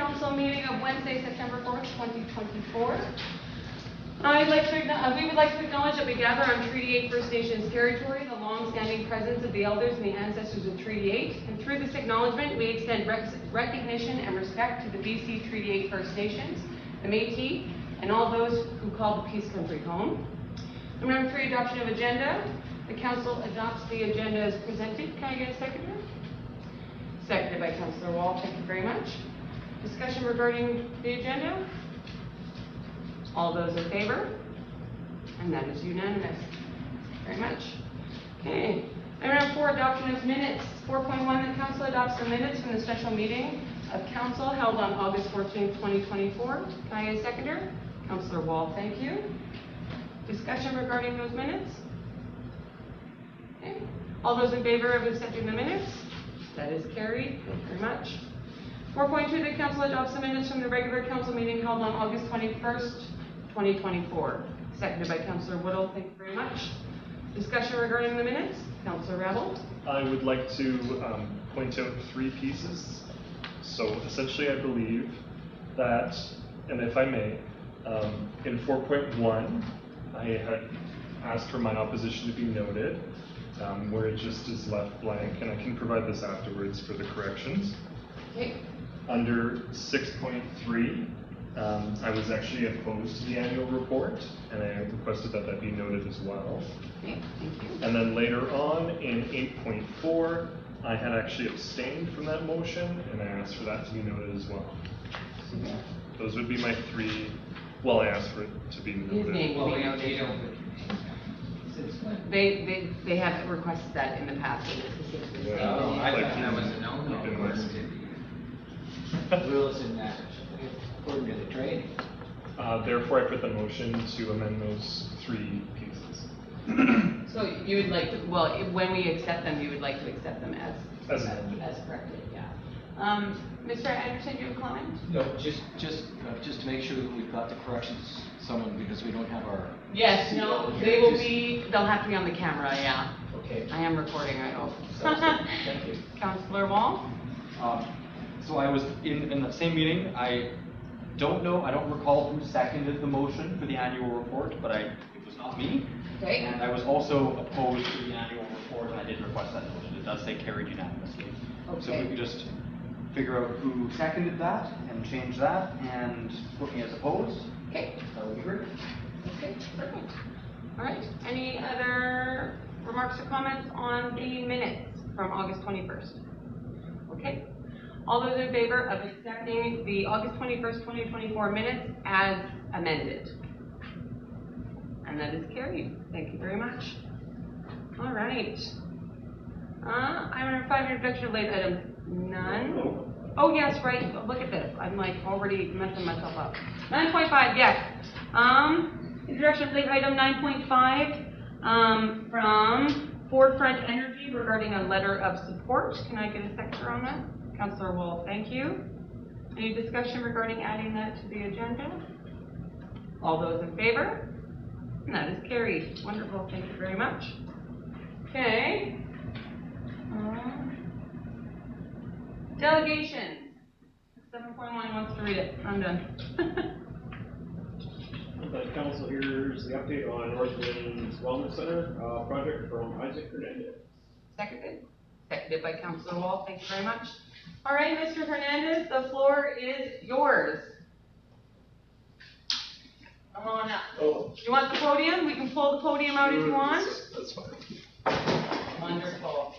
council meeting of Wednesday, September 4th, 2024. We would like to acknowledge that we gather on Treaty 8 First Nations territory, the long-standing presence of the elders and the ancestors of Treaty 8. And through this acknowledgement, we extend recognition and respect to the BC Treaty 8 First Nations, the Métis, and all those who call the Peace Country home. Number 3, adoption of agenda. The council adopts the agenda as presented. Can I get a seconder? Seconded by Councillor Wall. Thank you very much. Discussion regarding the agenda. All those in favor? And that is unanimous. Very much. Okay. Item 4, adoption of minutes. 4.1, the council adopts the minutes from the special meeting of council held on August 14th, 2024. Can I get a seconder? Councillor Wall, thank you. Discussion regarding those minutes? Okay. All those in favor of accepting the minutes? That is carried. Thank you very much. 4.2, the council adopts the minutes from the regular council meeting held on August 21st, 2024. Seconded by Councillor Woodall. Thank you very much. Discussion regarding the minutes? Councillor Rebel. I would like to point out 3 pieces. So essentially I believe that, and if I may, in 4.1, I had asked for my opposition to be noted, where it just is left blank, and I can provide this afterwards for the corrections. Okay. Under 6.3, I was actually opposed to the annual report, and I requested that that be noted as well. Okay, thank you. And then later on in 8.4, I had actually abstained from that motion, and I asked for that to be noted as well. Okay. Those would be my 3. Well, I asked for it to be noted. His name will be noted. They have requested that in the past. Yeah, I thought that was a no-no. Rules in that, according to the training. Therefore, I put the motion to amend those 3 pieces. So you would like to, well, when we accept them, you would like to accept them as corrected, yeah. Mr. Anderson, do you have a comment? No, just to make sure that we've got the corrections, someone, because we don't have our. Yes, no, they will be, they'll have to be on the camera, yeah. Okay. I am recording, I hope. Thank you. Councillor Wall? So I was in the same meeting. I don't recall who seconded the motion for the annual report, but it was not me. Okay. And I was also opposed to the annual report, and I did request that motion. It does say carried unanimously. Okay. So if we could just figure out who seconded that and change that and put me as opposed. Okay. That would be great. Okay, perfect. All right, any other remarks or comments on the minutes from August 21st? Okay. All those in favor of accepting the August 21st, 2024 minutes as amended? And that is carried. Thank you very much. All right. Item number 5, introduction of late items. None. Oh, yes, right. Look at this. I'm like already messing myself up. 9.5, yes. Introduction of late item 9.5 from Ford Front Energy regarding a letter of support. Can I get a seconder on that? Councillor Wolf, thank you. Any discussion regarding adding that to the agenda? All those in favor? And that is carried. Wonderful. Thank you very much. Okay. Delegation. 7.1 wants to read it. I'm done. The council here's the update on Northwind's Wellness Center project from Isaac Hernandez. Seconded. Seconded by Councillor Wall. Thank you very much. All right, Mr. Hernandez, the floor is yours. Come on up. Oh. You want the podium? We can pull the podium out if you want. That's fine. Wonderful.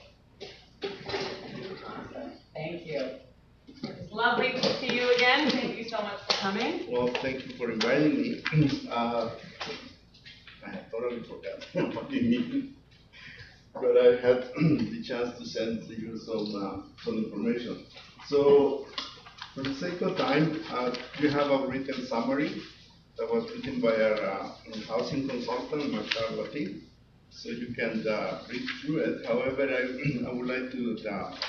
Thank you. It's lovely to see you again. Thank you so much for coming. Well, thank you for inviting me. I totally forgot what you mean, but I had the chance to send to you some information. So, for the sake of time, you have a written summary that was written by our housing consultant, Marshall Latif. So you can read through it. However, I would like to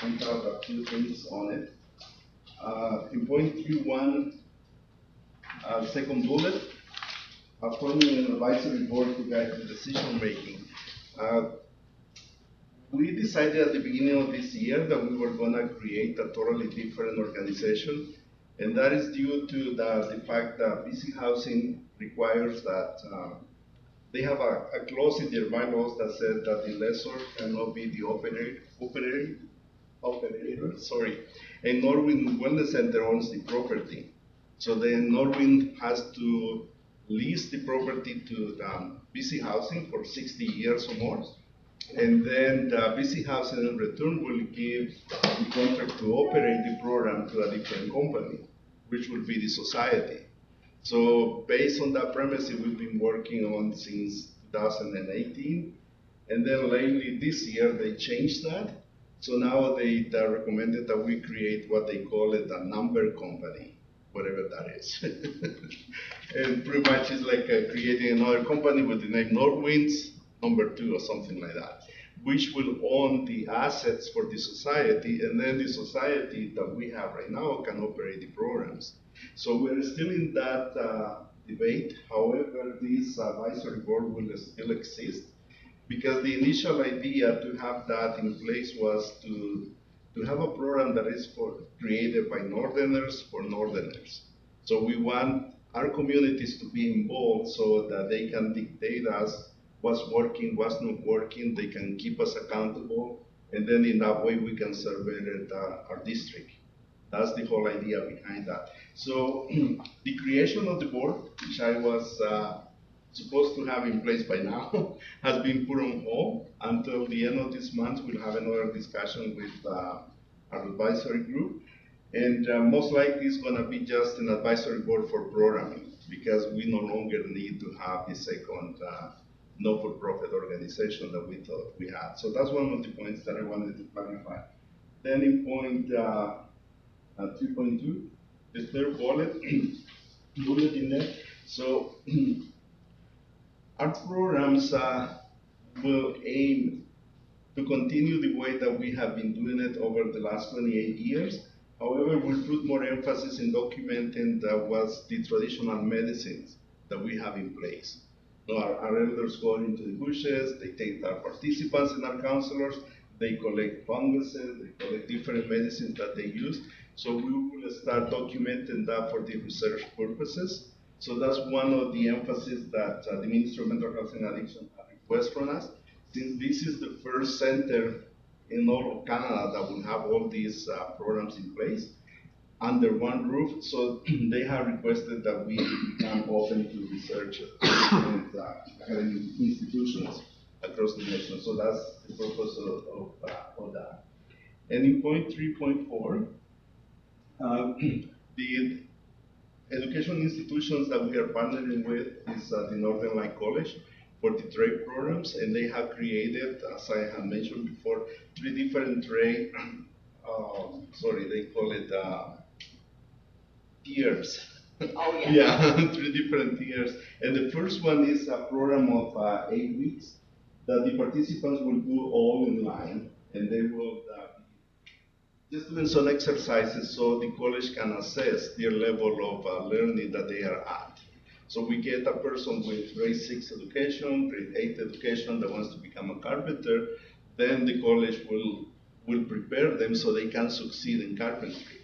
point out a few things on it. In point 3.1, second bullet, forming an advisory board to guide the decision making. We decided at the beginning of this year that we were going to create a totally different organization, And that is due to the fact that BC Housing requires that they have a clause in their bylaws that says that the lessor cannot be the operator, sorry, and Norwin Wellness Center owns the property. So then Norwin has to lease the property to BC Housing for 60 years or more. And then the BC Housing in return will give the contract to operate the program to a different company, which will be the society. So based on that premise, we've been working on since 2018. And then lately this year, they changed that. So now they recommended that we create what they call it a number company, whatever that is. And pretty much it's like creating another company with the name Norwinds number 2 or something like that, which will own the assets for the society, and then the society that we have right now can operate the programs. So we're still in that debate. However, this advisory board will still exist, because the initial idea to have that in place was to have a program that is created by Northerners for Northerners. So we want our communities to be involved so that they can dictate us what's working, what's not working, they can keep us accountable, and then in that way we can serve better our district. That's the whole idea behind that. So the creation of the board, which I was supposed to have in place by now, has been put on hold until the end of this month. We'll have another discussion with our advisory group. And most likely it's going to be just an advisory board for programming, because we no longer need to have the second not-for-profit organization that we thought we had. So that's one of the points that I wanted to clarify. Then in point 3.2, the third bullet in there. So our programs will aim to continue the way that we have been doing it over the last 28 years. However, we'll put more emphasis in documenting what's the traditional medicines that we have in place. So our elders go into the bushes, they take our participants and our counselors, they collect funguses, they collect different medicines that they use. So we will start documenting that for the research purposes. So that's one of the emphasis that the Ministry of Mental Health and Addiction requests from us. Since this is the first center in all of Canada that will have all these programs in place under one roof, so they have requested that we become open to research and academic institutions across the nation. So that's the purpose of that. And in point 3.4, the education institutions that we are partnering with is the Northern Light College for the trade programs, and they have created, as I had mentioned before, 3 different trade, they call it tiers. Oh, yeah. Yeah, 3 different tiers. And the first one is a program of 8 weeks that the participants will do all in line, and they will just doing some exercises so the college can assess their level of learning that they are at. So we get a person with grade 6 education, grade 8 education that wants to become a carpenter, then the college will prepare them so they can succeed in carpentry.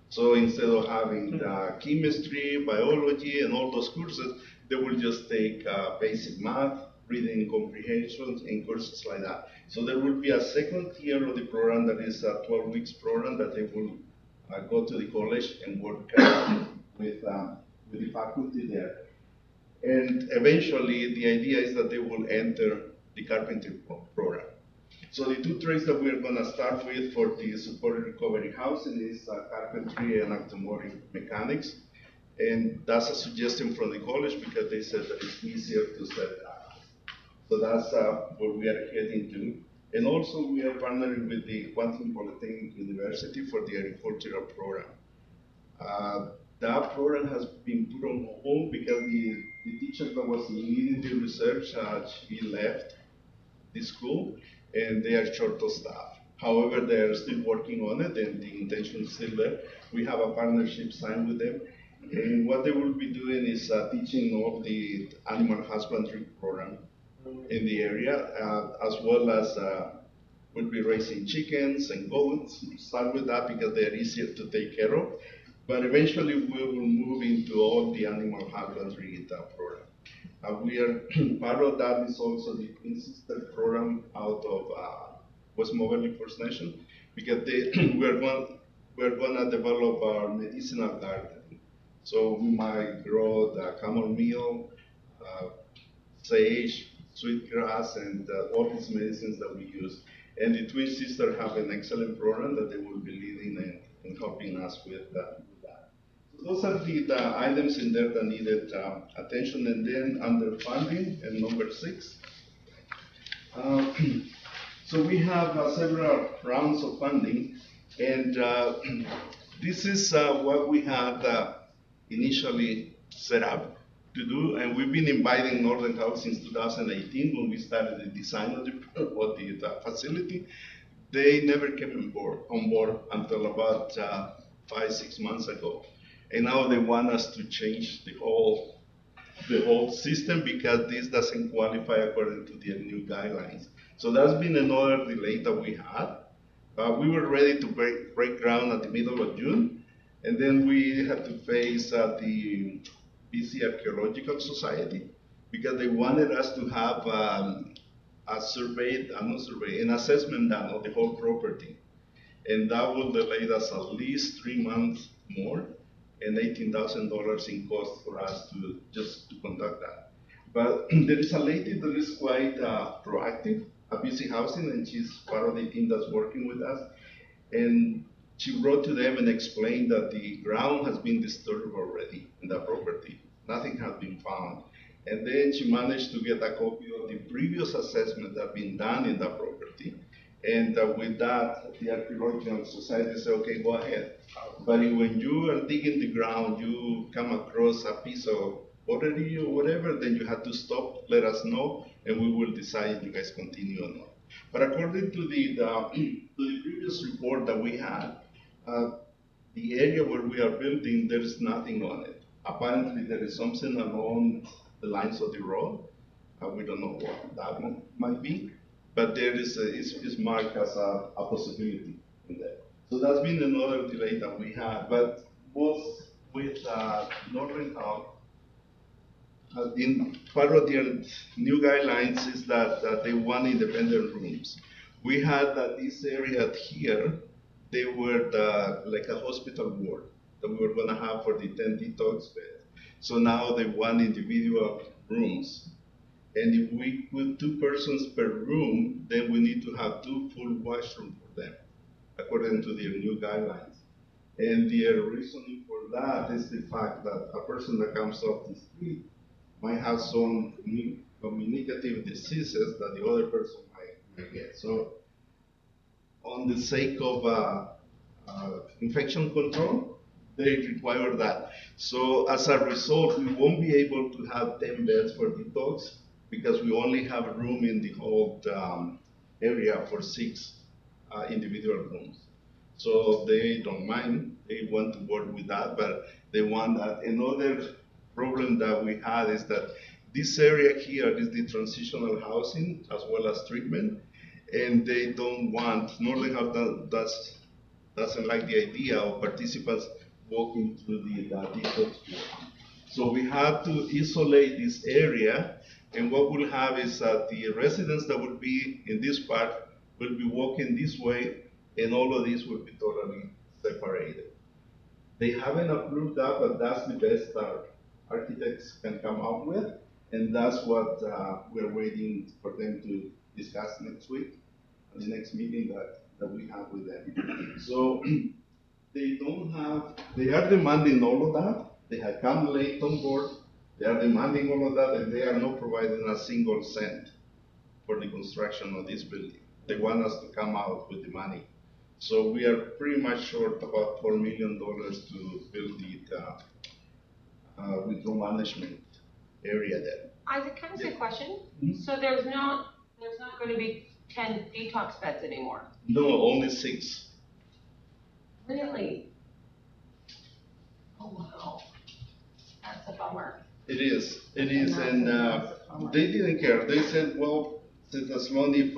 So instead of having chemistry, biology, and all those courses, they will just take basic math, reading comprehension, and courses like that. So there will be a second tier of the program that is a 12 weeks program that they will go to the college and work with the faculty there. And eventually, the idea is that they will enter the carpentry program. So the 2 trades that we're going to start with for the supported recovery housing is carpentry and automotive mechanics. And that's a suggestion from the college because they said that it's easier to set up. So that's what we are heading to. And also we are partnering with the Quantum Polytechnic University for the agricultural program. That program has been put on hold because the teacher that was leading the research, she left the school and they are short of staff. However, they are still working on it and the intention is still there. We have a partnership signed with them. And what they will be doing is teaching all the animal husbandry program in the area, as well as we'll be raising chickens and goats. Start with that because they are easier to take care of. but eventually we will move into all the animal husbandry program. We are part of that is also the sister program out of West Mobile First Nation, because we're gonna develop our medicinal garden. So we might grow the chamomile, sage, sweetgrass, and all these medicines that we use. And the twin sisters have an excellent program that they will be leading and helping us with that. So those are the items in there that needed attention. And then under funding and number 6. So we have several rounds of funding, and this is what we had initially set up to do, and we've been inviting Northern Health since 2018 when we started the design of the facility. They never came on board until about 5-6 months ago, and now they want us to change the whole system because this doesn't qualify according to the new guidelines. So that's been another delay that we had. We were ready to break ground at the middle of June, and then we had to face the BC Archaeological Society because they wanted us to have an assessment done of the whole property. And that will delay us at least 3 months more and $18,000 in cost for us to conduct that. But there is a lady that is quite proactive at BC Housing, and she's part of the team that's working with us. And she wrote to them and explained that the ground has been disturbed already in the property. Nothing has been found. And then she managed to get a copy of the previous assessment that had been done in the property. And with that, the Archaeological Society said, okay, go ahead. But when you are digging the ground, you come across a piece of pottery or whatever, then you have to stop, let us know, and we will decide if you guys continue or not. But according to the previous report that we had, the area where we are building, there is nothing on it. Apparently, there is something along the lines of the road. We don't know what that one might be, but there is it's marked as a possibility in there. So that's been another delay that we had. But both with Northern Health, in part of their new guidelines is that they want independent rooms. We had this area here, they were like a hospital ward that we were going to have for the 10 detox beds. So now they want individual rooms. And if we put 2 persons per room, then we need to have 2 full washrooms for them, according to their new guidelines. And the reasoning for that is the fact that a person that comes off the street might have some communicative diseases that the other person might get. So on the sake of infection control, they require that. So as a result, we won't be able to have 10 beds for the dogs because we only have room in the whole area for 6 individual rooms. So they don't mind, they want to work with that, but they want that. Another problem that we had is that this area here is the transitional housing as well as treatment, and they don't want, Northern Health doesn't like the idea of participants walking through the detox. So we have to isolate this area, and what we'll have is that the residents that will be in this part will be walking this way, and all of these will be totally separated. They haven't approved that, but that's the best architects can come up with, and that's what we're waiting for them to discuss next week, at the next meeting that we have with them. So they are demanding all of that. They have come late on board. They are demanding all of that, and they are not providing a single cent for the construction of this building. They want us to come out with the money. So we are pretty much short about $4 million to build the withdrawal management area there. Isaac, can I ask you a question? Mm-hmm. So there's not going to be 10 detox beds anymore? No, only 6. Really? Oh, wow. That's a bummer. It is, and they didn't care. They said, well, since as long if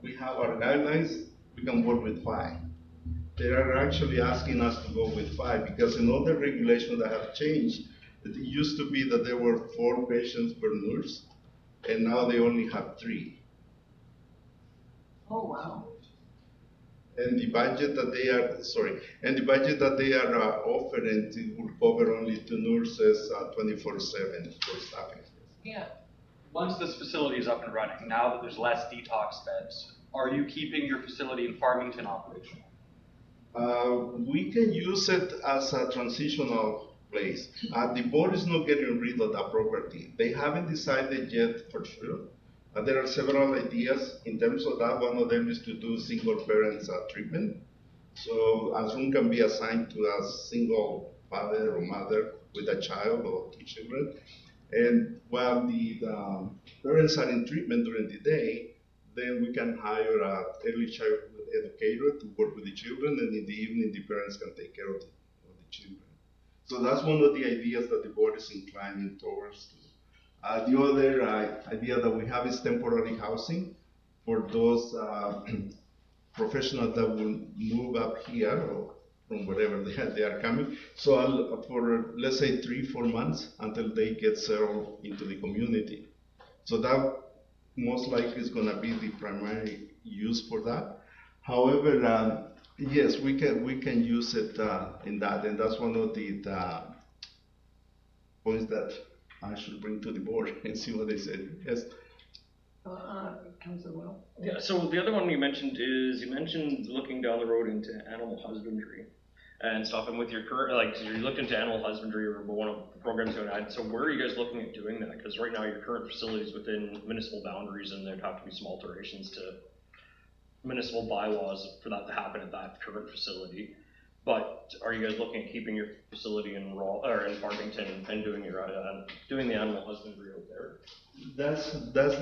we have our guidelines, we can work with 5. they are actually asking us to go with 5 because in all the regulations that have changed, it used to be that there were 4 patients per nurse, and now they only have 3. Oh, wow. And the budget that they are, offering will cover only 2 nurses 24/7 for staffing. Yeah. Once this facility is up and running, now that there's less detox beds, are you keeping your facility in Farmington operational? We can use it as a transitional place. The board is not getting rid of that property. They haven't decided yet for sure. There are several ideas in terms of that. One of them is to do single parents treatment. So a room can be assigned to a single father or mother with a child or 2 children. And while the parents are in treatment during the day, then we can hire an early childhood educator to work with the children, and in the evening the parents can take care of the children. So that's one of the ideas that the board is inclining towards. The other idea that we have is temporary housing for those professionals that will move up here or from wherever they are coming. So for, let's say, 3-4 months until they get settled into the community. So that most likely is going to be the primary use for that. However, yes, we can use it in that, and that's one of the points that I should bring to the board and see what they say. Yes. Councilor Will? Yeah, so the other one you mentioned looking down the road into animal husbandry and stuff, and with your current, like, so you looked into animal husbandry or one of the programs you had, so where are you guys looking at doing that? Because right now your current facility is within municipal boundaries and there'd have to be some alterations to municipal bylaws for that to happen at that current facility. But are you guys looking at keeping your facility in Farmington and doing the animal husbandry out there? That's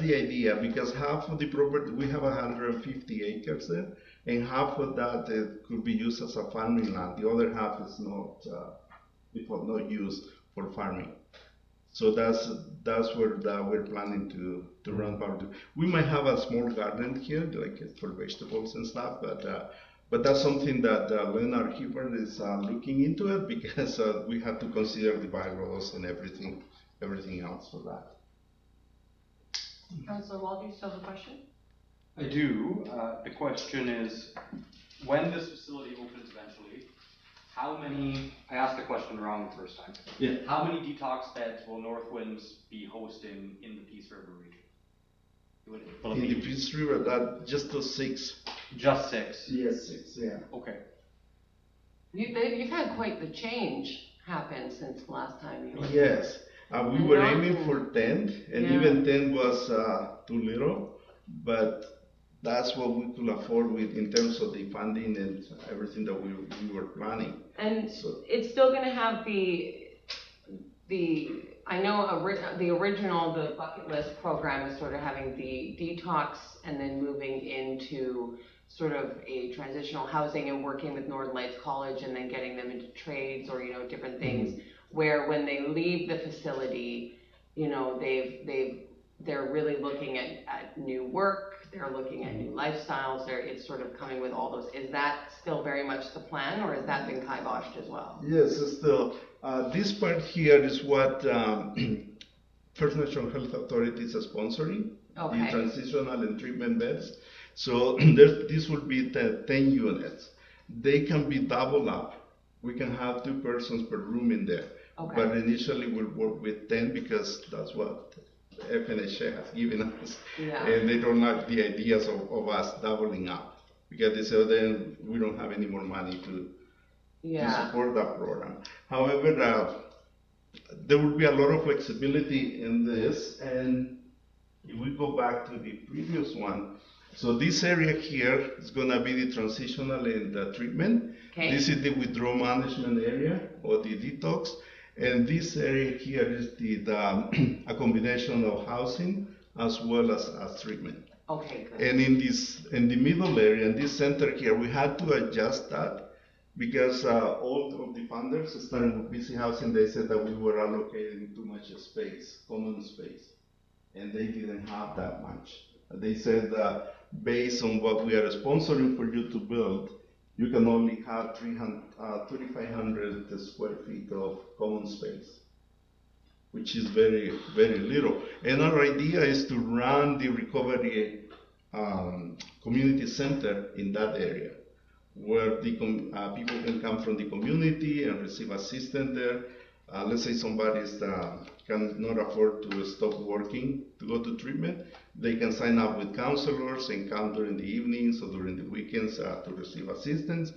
the idea, because half of the property, we have 150 acres there, and half of that could be used as a farming land. The other half is not used for farming. So that's where we're planning to run part of it. We might have a small garden here, like for vegetables and stuff, but that's something that Leonard Hibbert is looking into it, because we have to consider the bylaws and everything else for that. Councilor Wall, do you still have a question? I do. The question is, when this facility opens eventually, I asked the question wrong the first time. Yeah. How many detox beds will Northwinds be hosting in the Peace River region? Will it In be the Peace River, just those 6. just 6? Yes, 6, yeah. Okay. You've had quite the change happen since the last time you were. Yes, we were aiming for 10, and Yeah. even 10 was too little, but that's what we could afford in terms of the funding and everything that we were planning. And So- it's still gonna have I know the original bucket list program is sort of having the detox and then moving into sort of a transitional housing and working with Northern Lights College and then getting them into trades or, different things, where when they leave the facility, they're really looking at new work, they're looking at new lifestyles, it's sort of coming with all those. Is that still very much the plan, or has that been kiboshed as well? Yes, it's still, this part here is what First National Health Authority is sponsoring, Okay. the transitional and treatment beds. So this would be 10 units. They can be doubled up. We can have 2 persons per room in there. Okay. But initially we'll work with 10 because that's what FNHA has given us. Yeah. And they don't like the ideas of us doubling up, because they say then we don't have any more money to support that program. However, there will be a lot of flexibility in this, and if we go back to the previous one, so this area here is going to be the transitional and the treatment. Okay. This is the withdrawal management area or the detox, and this area here is a combination of housing as well as treatment. Okay, good. And in the middle area, in this center here, we had to adjust that because all of the funders, starting with BC Housing, they said that we were allocating too much space, common space, and they didn't have that much. They said that based on what we are sponsoring for you to build, you can only have 3,500 square feet of common space, which is very, very little. And our idea is to run the recovery community center in that area, where the people can come from the community and receive assistance there. Let's say somebody cannot afford to stop working to go to treatment, they can sign up with counselors and come during the evenings or during the weekends to receive assistance.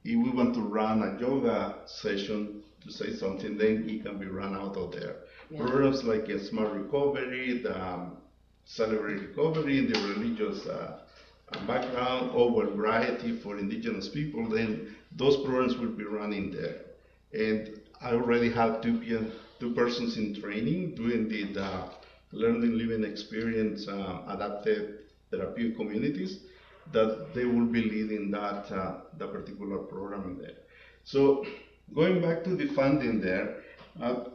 If we want to run a yoga session, to say something, then it can be run out of there. Yeah. Programs like Smart Recovery, the Celebrate Recovery, the religious background, or variety for indigenous people, then those programs will be running there. And I already have two persons in training doing the learning living experience adapted therapeutic communities, that they will be leading that particular program there. So going back to the funding there, the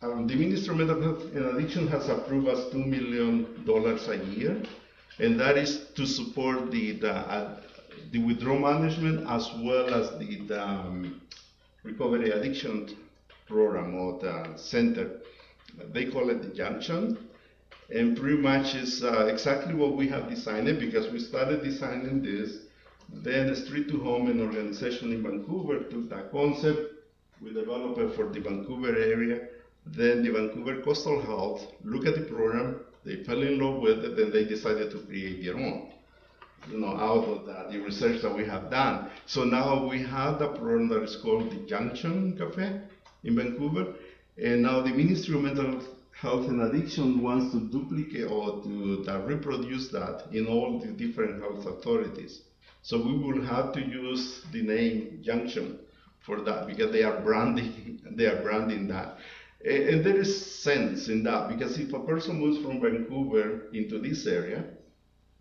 Ministry of Mental Health and Addiction has approved us $2 million a year, and that is to support the withdrawal management as well as the recovery addiction program or the center. They call it the Junction, and pretty much is exactly what we have designed, because we started designing this. Then Street to Home, an organization in Vancouver, took that concept. We developed it for the Vancouver area. Then the Vancouver Coastal Health looked at the program, they fell in love with it, and they decided to create their own, out of the research that we have done. So now we have the program that is called the Junction Cafe in Vancouver, and now the Ministry of Mental Health and Addiction wants to duplicate or to reproduce that in all the different health authorities. So we will have to use the name Junction for that, because they are branding that. And there is sense in that, because if a person moves from Vancouver into this area,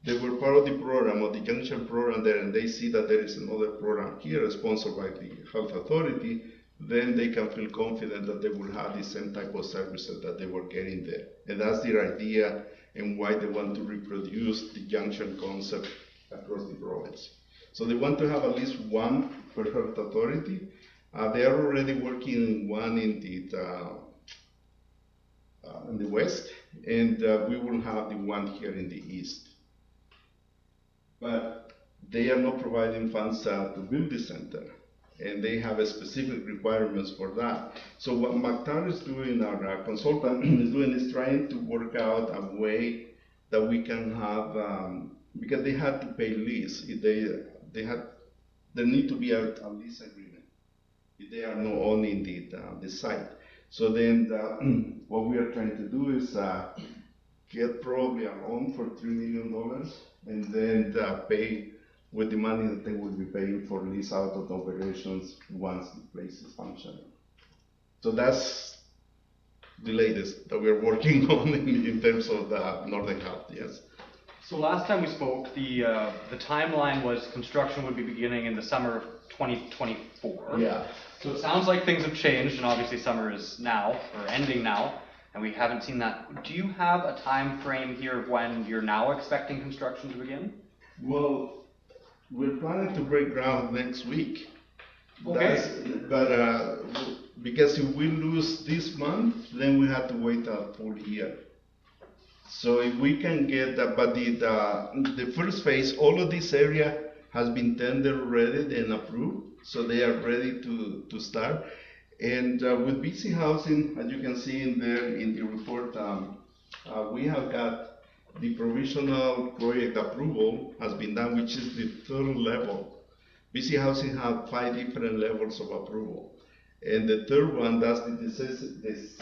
they were part of the program, or the Junction program there, and they see that there is another program here sponsored by the health authority, then they can feel confident that they will have the same type of services that they were getting there. And that's their idea, and why they want to reproduce the Junction concept across the province. So they want to have at least one per health authority. They are already working one in the west, and we will have the one here in the east. But they are not providing funds to build the center, and they have specific requirements for that. So what Mactar is doing, our consultant is doing, is trying to work out a way that we can have, because they had to pay lease. If there need to be a lease agreement if they are not owning the site. So then what we are trying to do is get probably a loan for $3 million, and then pay with the money that they will be paying for lease out of the operations once the place is functioning. So that's the latest that we're working on in terms of the Northern Health, yes. So last time we spoke, the timeline was construction would be beginning in the summer of 2024. Yeah. So it sounds like things have changed, and obviously summer is now, or ending now, and we haven't seen that. Do you have a time frame here of when you're now expecting construction to begin? Well, we're planning to break ground next week. Okay. But because if we lose this month, then we have to wait a full year. So if we can get that, but the first phase, all of this area has been tendered already and approved, so they are ready to start. And with BC Housing, as you can see in there in the report, we have got the provisional project approval has been done, which is the third level. BC Housing have 5 different levels of approval. And the third one, that's the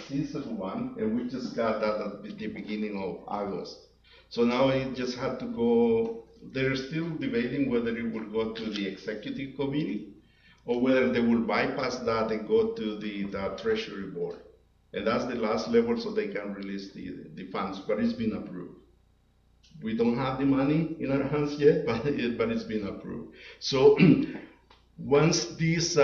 season one, and we just got that at the beginning of August. So now it just had to go, they're still debating whether it will go to the executive committee or whether they will bypass that and go to the treasury board. And that's the last level, so they can release the funds, but it's been approved. We don't have the money in our hands yet, but it's been approved. So once this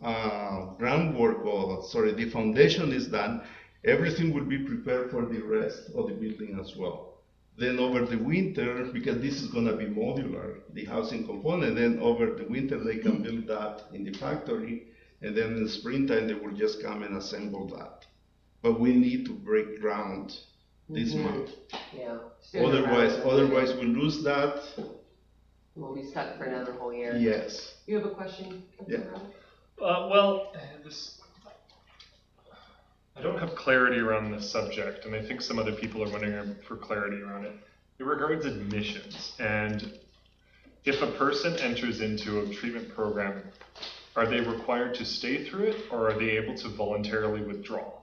groundwork, the foundation is done, everything will be prepared for the rest of the building as well. Then over the winter, because this is gonna be modular, the housing component, then over the winter, they can build that in the factory, and then in the springtime, they will just come and assemble that. But we need to break ground this month. Yeah. Sooner rather than Otherwise later. we lose that, We'll be stuck for another whole year. yes. You have a question? Yeah. Well, I don't have clarity around this subject, and I think some other people are wondering for clarity around it. It regards admissions, and if a person enters into a treatment program, are they required to stay through it, or are they able to voluntarily withdraw?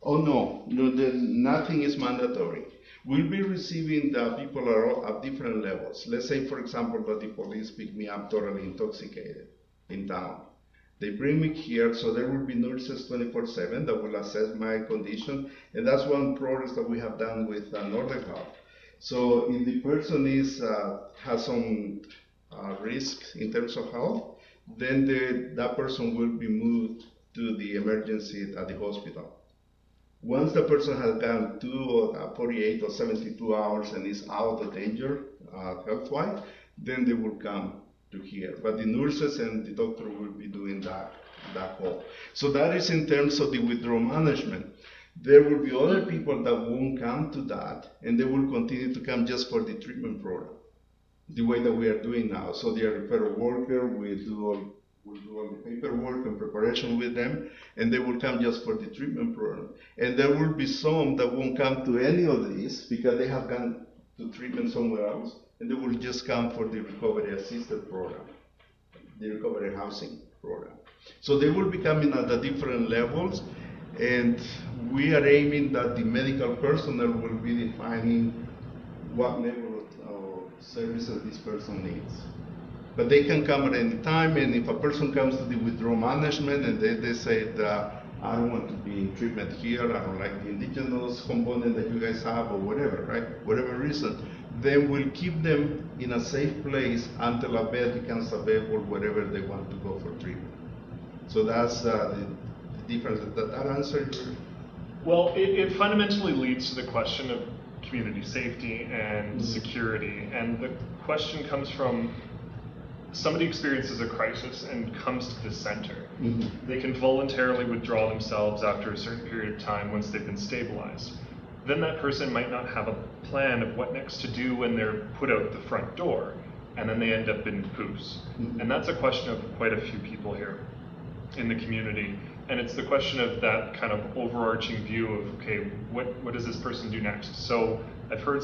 Oh, no, nothing is mandatory. We'll be receiving the people are all at different levels. Let's say, for example, that the police pick me up totally intoxicated in town. They bring me here, so there will be nurses 24/7 that will assess my condition, and that's one progress that we have done with Northern Health. So if the person has some risk in terms of health, then that person will be moved to the emergency at the hospital. Once the person has gone 48 or 72 hours and is out of danger health-wise, then they will come to here. But the nurses and the doctor will be doing that call. So that is in terms of the withdrawal management. There will be other people that won't come to that, and they will continue to come just for the treatment program, the way that we are doing now. So they are referral worker, we'll do all the paperwork and preparation with them, and they will come just for the treatment program. And there will be some that won't come to any of these because they have gone to treatment somewhere else, and they will just come for the recovery assisted program, the recovery housing program. So they will be coming at the different levels, and we are aiming that the medical personnel will be defining what level of services this person needs. But they can come at any time, and if a person comes to the withdrawal management and they say that I don't want to be in treatment here, I don't like the indigenous component that you guys have, or whatever, right? Whatever reason, then we'll keep them in a safe place until a bed becomes available wherever they want to go for treatment. So that's the difference. That answer your... Well, it fundamentally leads to the question of community safety and security, and the question comes from somebody experiences a crisis and comes to the center. They can voluntarily withdraw themselves after a certain period of time once they've been stabilized. Then that person might not have a plan of what next to do when they're put out the front door, and then they end up in POOS. And that's a question of quite a few people here in the community. And it's the question of that kind of overarching view of, okay, what does this person do next? So I've heard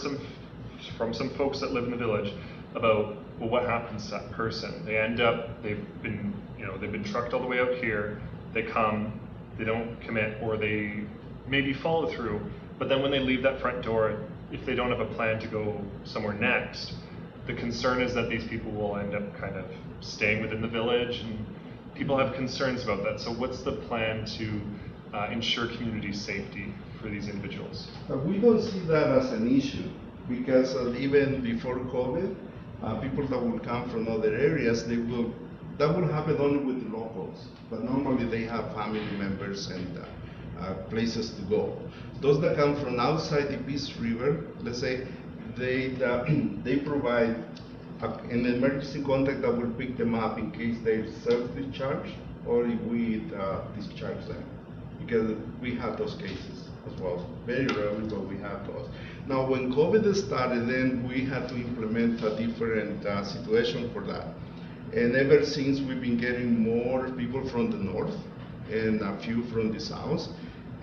from some folks that live in the village about, well, what happens to that person? They end up, they've been trucked all the way out here, they come, they don't commit, or they maybe follow through, but then when they leave that front door, if they don't have a plan to go somewhere next, the concern is that these people will end up kind of staying within the village, and people have concerns about that. So what's the plan to ensure community safety for these individuals? We don't see that as an issue, because even before COVID, people that will come from other areas, that will happen only with the locals, but normally they have family members and places to go. Those that come from outside the Peace River, let's say, they provide an emergency contact that will pick them up in case they self-discharge or if we discharge them, because we have those cases as well. Very rarely, but we have those. Now, when COVID started, then we had to implement a different situation for that. And ever since, we've been getting more people from the north and a few from the south.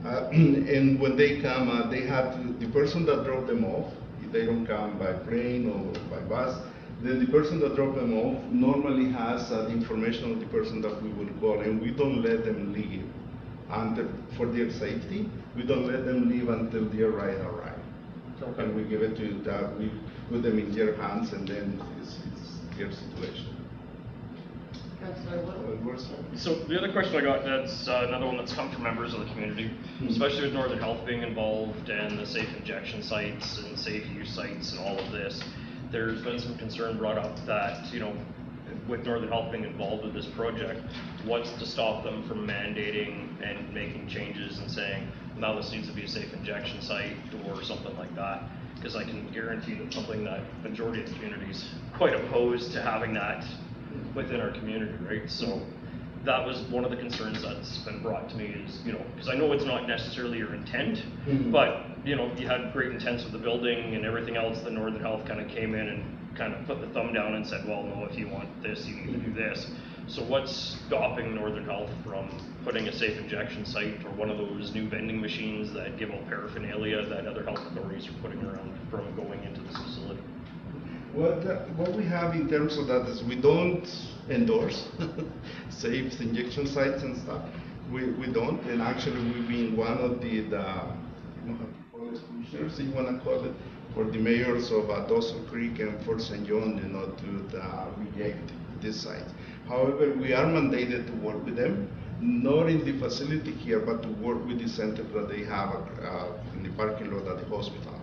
And when they come, they have the person that drove them off. If they don't come by plane or by bus, then the person that dropped them off normally has the information of the person that we will call, and we don't let them leave for their safety. We don't let them leave until their ride arrives. Okay. And we give it to that. We put them in their hands, and then it's their situation. So the other question I got, that's another one that's come from members of the community, especially with Northern Health being involved and the safe injection sites and safe use sites and all of this. There's been some concern brought up that, with Northern Health being involved with this project, what's to stop them from mandating and making changes and saying, now this needs to be a safe injection site or something like that? Because I can guarantee that's something that majority of the community is quite opposed to having that within our community, right? So that was one of the concerns that's been brought to me is, because I know it's not necessarily your intent, but, you had great intents with the building and everything else. The Northern Health kind of came in and kind of put the thumb down and said, well, no, if you want this, you need to do this. So what's stopping Northern Health from putting a safe injection site or one of those new vending machines that give out paraphernalia that other health authorities are putting around from going into this facility? What we have in terms of that is we don't endorse safe injection sites and stuff. We don't, and actually we've been one of the pushers, you want to call it, for the mayors of Dawson Creek and Fort St. John, to reject this site. However, we are mandated to work with them, not in the facility here, but to work with the center that they have in the parking lot at the hospital.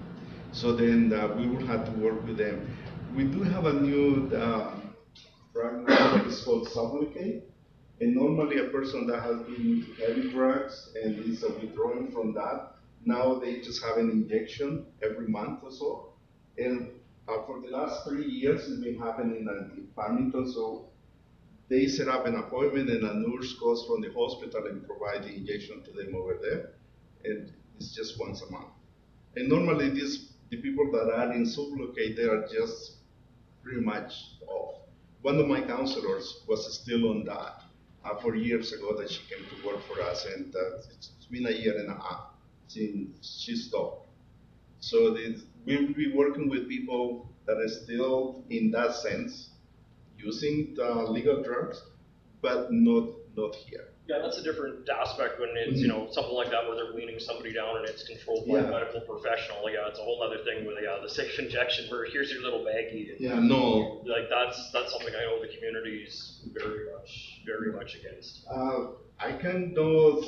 So then we will have to work with them. We do have a new drug that is called Sublocade, and normally a person that has been into heavy drugs and is withdrawing from that, now they just have an injection every month or so. And for the last 3 years, it's been happening in Farmington, so they set up an appointment and a nurse goes from the hospital and provide the injection to them over there, and it's just once a month. And normally the people that are in Sublocade, they are just pretty much off. One of my counselors was still on that 4 years ago that she came to work for us, and it's been a year and a half since she stopped. So we'll be working with people that are still in that sense using legal drugs, but not here. Yeah, that's a different aspect when it's, something like that where they're weaning somebody down and it's controlled by a medical professional. Yeah, it's a whole other thing with the safe injection where here's your little baggie. No. Like that's something I know the community is very much against. I can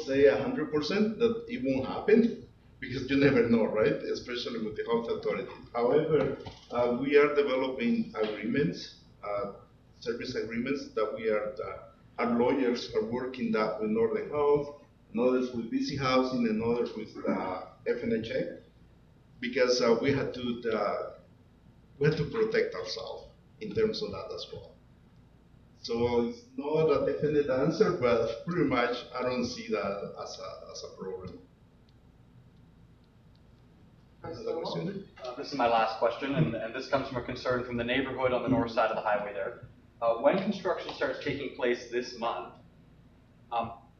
say 100% that it won't happen because you never know, right? Especially with the health authorities. However, we are developing agreements, service agreements that our lawyers are working that with Northern Health, and others with BC Housing, and others with FNHA, because we had to protect ourselves in terms of that as well. So it's not a definite answer, but pretty much I don't see that as a problem. This is my last question, and this comes from a concern from the neighborhood on the north side of the highway there. When construction starts taking place this month,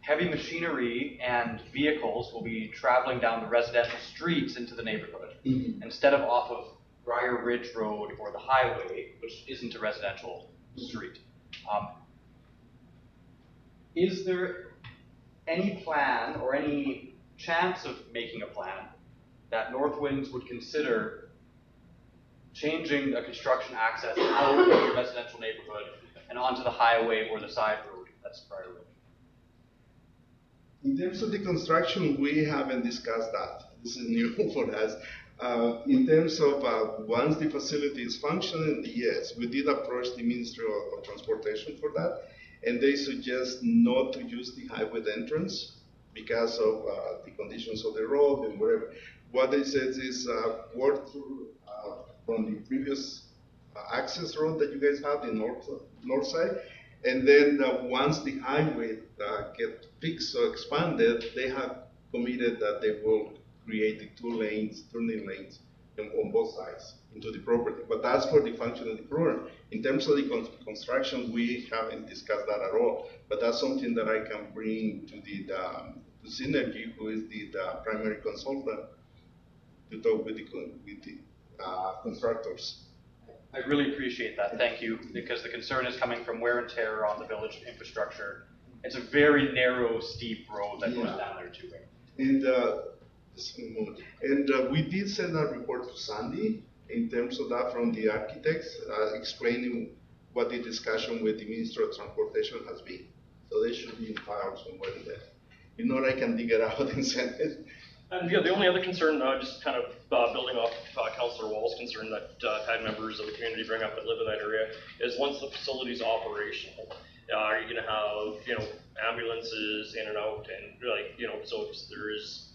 heavy machinery and vehicles will be traveling down the residential streets into the neighborhood instead of off of Briar Ridge Road or the highway, which isn't a residential street. Is there any plan or any chance of making a plan that Northwinds would consider changing a construction access out of the residential neighborhood and onto the highway or the side road that's Briar Ridge? In terms of the construction, we haven't discussed that. This is new for us. In terms of once the facility is functioning, yes, we did approach the Ministry of Transportation for that, and they suggest not to use the highway entrance because of the conditions of the road and whatever. What they said is work through from the previous access road that you guys have, the north side, and then once the highway get fixed or expanded, they have committed that they will create the 2 lanes, turning lanes on both sides into the property. But that's for the function of the program. In terms of the construction, we haven't discussed that at all. But that's something that I can bring to to Synergy, who is the primary consultant, to talk with the constructors. I really appreciate that, thank you, because the concern is coming from wear and tear on the village infrastructure. It's a very narrow, steep road that goes down there too. And we did send a report to Sandy in terms of that from the architects, explaining what the discussion with the Minister of Transportation has been. So they should be in file somewhere in there. You know, I can dig it out and send it. And the only other concern, just kind of building off Councillor Wall's concern that I've had members of the community bring up that live in that area, is once the facility's operational, are you going to have, ambulances in and out, and so if there is,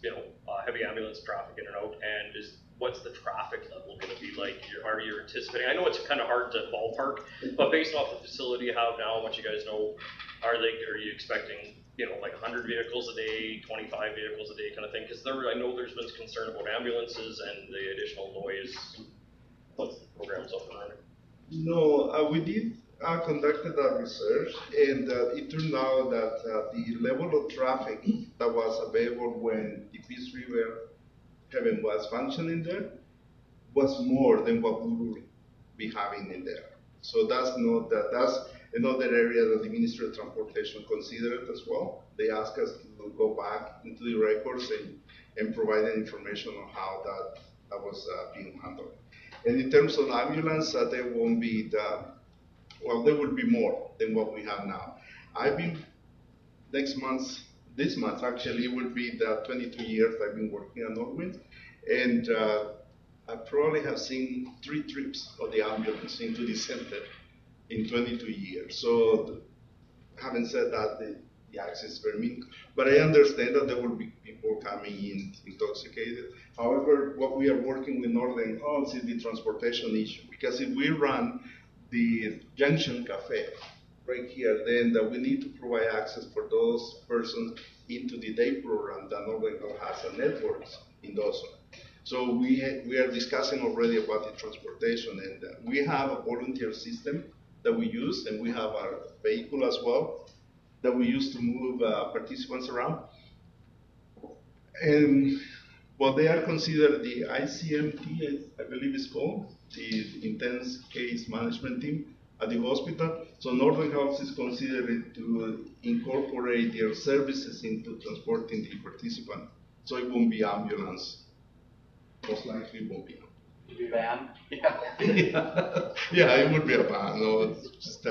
heavy ambulance traffic in and out, and what's the traffic level gonna be like? Are you anticipating, I know it's kind of hard to ballpark, but based off the facility you have now, what you guys know, are you expecting, like 100 vehicles a day, 25 vehicles a day kind of thing? Because I know there's been concern about ambulances and the additional noise once the program's up and running. No, we did conducted a research, and it turned out that the level of traffic that was available when the Peace River Heaven was functioning there was more than what we will be having in there. So that's another area that the Ministry of Transportation considered as well. They asked us to go back into the records and provide information on how that was being handled. And in terms of ambulance, there won't be there will be more than what we have now. This month actually will be the 22 years I've been working at Norwind, and I probably have seen 3 trips of the ambulance into the center in 22 years. So having said that, the access is very minimal, but I understand that there will be people coming in intoxicated. However, what we are working with Northern Halls is the transportation issue, because if we run the Junction Cafe right here, then we need to provide access for those persons into the day program that Northern Hall has a network in those. So we are discussing already about the transportation, and we have a volunteer system that we use, and we have our vehicle as well that we use to move participants around. And what they are considered the ICMT, I believe it's called, the Intense Case Management Team at the hospital. So Northern Health is considered to incorporate their services into transporting the participant. So it won't be ambulance. Most likely it won't be. It'll be van? Yeah. Yeah, it would be a van. No, it's just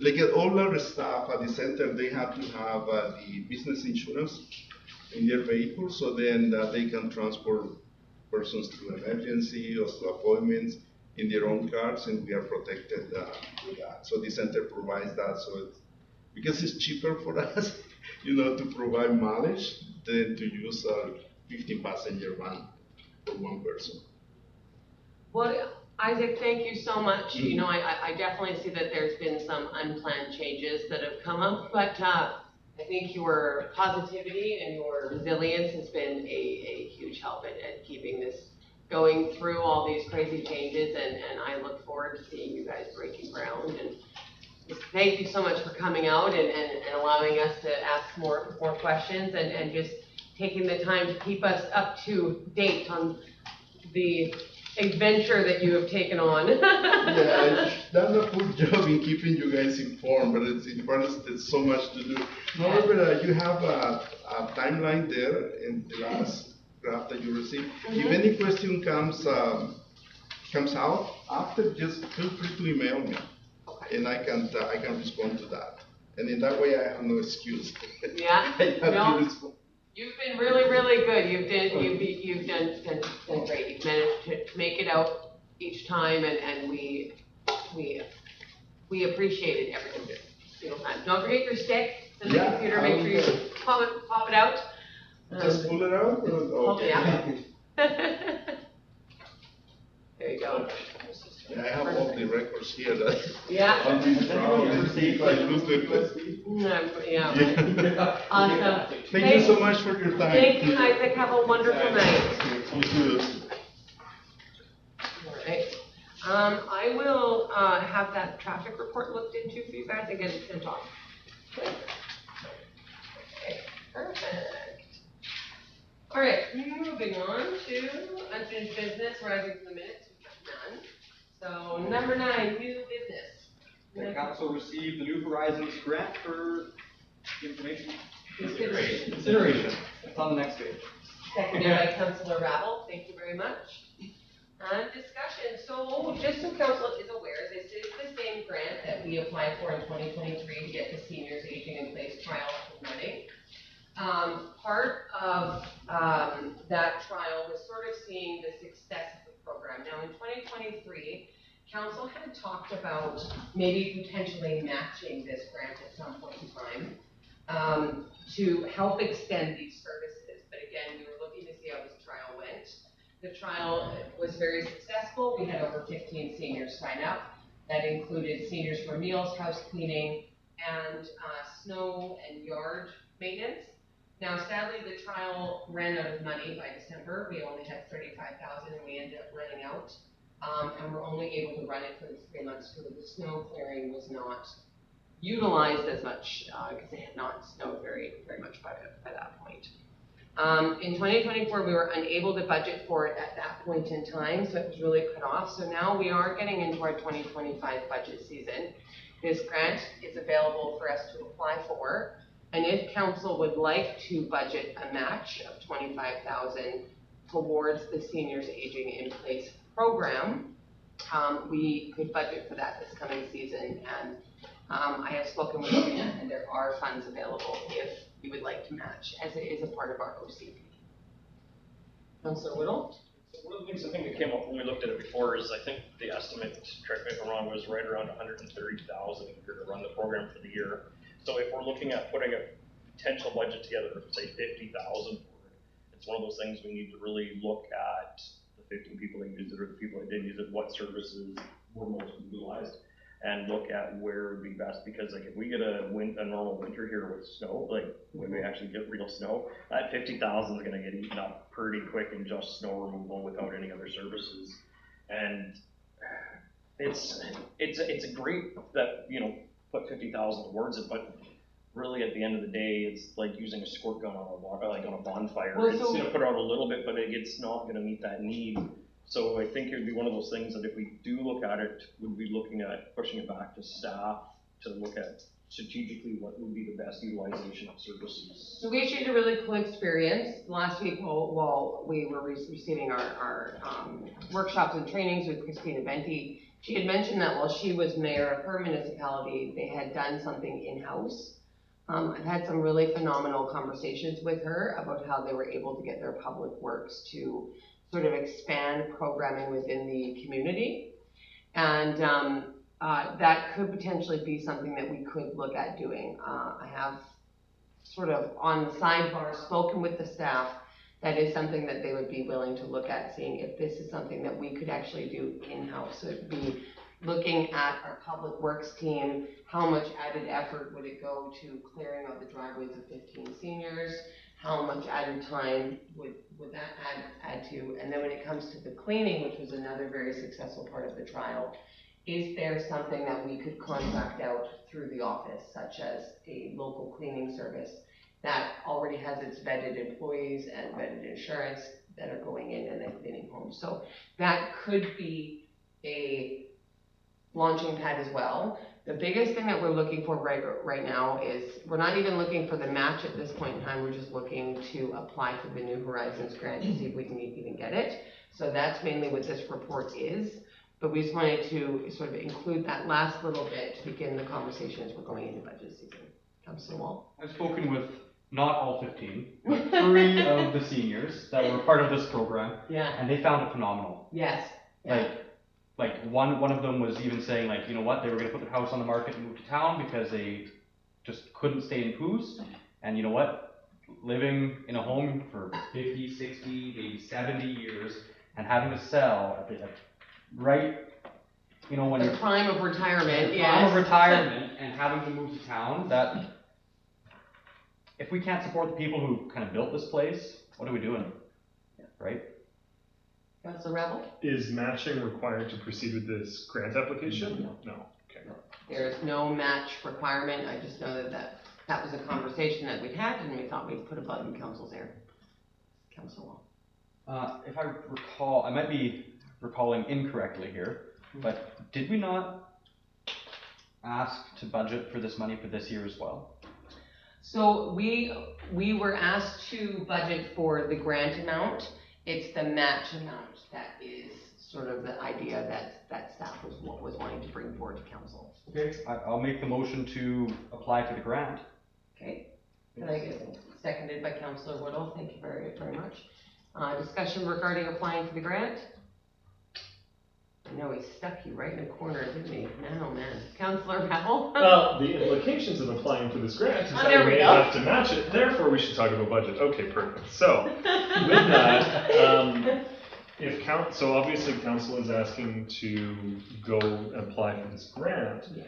like all our staff at the center, they have to have the business insurance in their vehicle, so then they can transport persons to emergency or to appointments in their own cars, and we are protected with that. So the center provides that, so because it's cheaper for us, to provide mileage than to use a 15-passenger van for one person. Well, Isaac, thank you so much. I definitely see that there's been some unplanned changes that have come up, but I think your positivity and your resilience has been a huge help at keeping this going through all these crazy changes, and I look forward to seeing you guys breaking ground. And just thank you so much for coming out and allowing us to ask more questions and just taking the time to keep us up to date on the adventure that you have taken on. Yeah, I've done a good job in keeping you guys informed, but in fairness, there's so much to do. However, you have a timeline there in the last graph that you received. If any question comes out after, just feel free to email me, and I can respond to that. And in that way, I have no excuse. Yeah. I have to respond. You've been really, really good. You've done great. You've managed to make it out each time, and we appreciate it every single time. Don't forget your stick to the computer. Make sure you pop it out. Just pull it out. Oh, yeah. There you go. Yeah, I have all the records here that Yeah. on this round, if I lose it. Yeah. Awesome. Thank you so much for your time. Thank you, Isaac. Have a wonderful night. You too. All right. I will have that traffic report looked into for you guys and get it sent off. Okay, perfect. All right, moving on to unfinished business, rising from the minutes. We have none. So number 9, new business. The council received the New Horizons grant for information consideration. It's on the next page. Seconded by Councillor Rabble. Thank you very much. Discussion. So just so council is aware, this is the same grant that we applied for in 2023 to get the seniors aging in place trial up and running. Part of that trial was sort of seeing the success of the program. Now in 2023, council had talked about maybe potentially matching this grant at some point in time to help extend these services. But again, we were looking to see how this trial went. The trial was very successful. We had over 15 seniors sign up. That included seniors for meals, house cleaning, and snow and yard maintenance. Now, sadly, the trial ran out of money by December. We only had $35,000 and we ended up running out. And we're only able to run it for the 3 months because the snow clearing was not utilized as much because it had not snowed very much by that point. In 2024, we were unable to budget for it at that point in time, so it was really cut off. So now we are getting into our 2025 budget season. This grant is available for us to apply for, and if council would like to budget a match of $25,000 towards the Seniors Aging in Place program, we could budget for that this coming season. And I have spoken with Rena, and there are funds available if you would like to match, as it is a part of our OCP. Councillor Whittle? So one of the things I think that came up when we looked at it before is I think the estimate, correct me if I'm wrong, was right around 130,000 if you're to run the program for the year. So if we're looking at putting a potential budget together of say 50,000 for it, it's one of those things we need to really look at the 15 people that used it or the people that didn't use it, what services were most utilized, and look at where would be best, because like if we get a normal winter here with snow, like when we actually get real snow, that 50,000 is going to get eaten up pretty quick in just snow removal without any other services. And it's a great that, you know, put 50,000 towards it, but really at the end of the day, it's like using a squirt gun on a bonfire. Well, it's so going to put out a little bit, but it's not going to meet that need. So I think it would be one of those things that if we do look at it, we'd be looking at pushing it back to staff to look at strategically what would be the best utilization of services. So we actually had a really cool experience last week while we were receiving our workshops and trainings with Christina Venti. She had mentioned that while she was mayor of her municipality, they had done something in-house. I've had some really phenomenal conversations with her about how they were able to get their public works to sort of expand programming within the community. And that could potentially be something that we could look at doing. I have sort of on the sidebar spoken with the staff. That is something that they would be willing to look at, seeing if this is something that we could actually do in-house. So it'd be looking at our public works team, how much added effort would it go to clearing out the driveways of 15 seniors, how much added time would that add to, and then when it comes to the cleaning, which was another very successful part of the trial, is there something that we could contract out through the office, such as a local cleaning service that already has its vetted employees and vetted insurance that are going in and then cleaning homes. So that could be a launching pad as well. The biggest thing that we're looking for right now is we're not even looking for the match at this point in time. We're just looking to apply for the New Horizons grant to see if we can even get it. So that's mainly what this report is. But we just wanted to sort of include that last little bit to begin the conversation as we're going into budget season. Councillor Wall? I've spoken with not all 15, but 3 of the seniors that were part of this program. Yeah. And they found it phenomenal. Yes. Yeah. Like one of them was even saying, like, you know what, they were going to put their house on the market and move to town because they just couldn't stay in Coos. And you know what, living in a home for 50, 60, maybe 70 years and having to sell at the right, you know, when the you're prime of retirement, prime of retirement and having to move to town, that if we can't support the people who kind of built this place, what are we doing? Right? Councillor Rebel? Is matching required to proceed with this grant application? No. Okay. There is no match requirement. I just know that was a conversation that we had, and we thought we'd put a bug in council's ear. Councillor Wall? If I recall, I might be recalling incorrectly here, but did we not ask to budget for this money for this year as well? So we were asked to budget for the grant amount. It's the match amount that is sort of the idea that staff was wanting to bring forward to council. Okay, I'll make the motion to apply for the grant. Okay, can I get seconded by Councillor Whittle? Thank you very much. Discussion regarding applying for the grant? I know he stuck you right in the corner, didn't he? Man, oh man. Councillor Rebel? Well, the implications of applying for this grant is that there we we may go. have to match it. Therefore, we should talk about budget. Okay, perfect. So, with that, So obviously council is asking to go apply for this grant. Yes.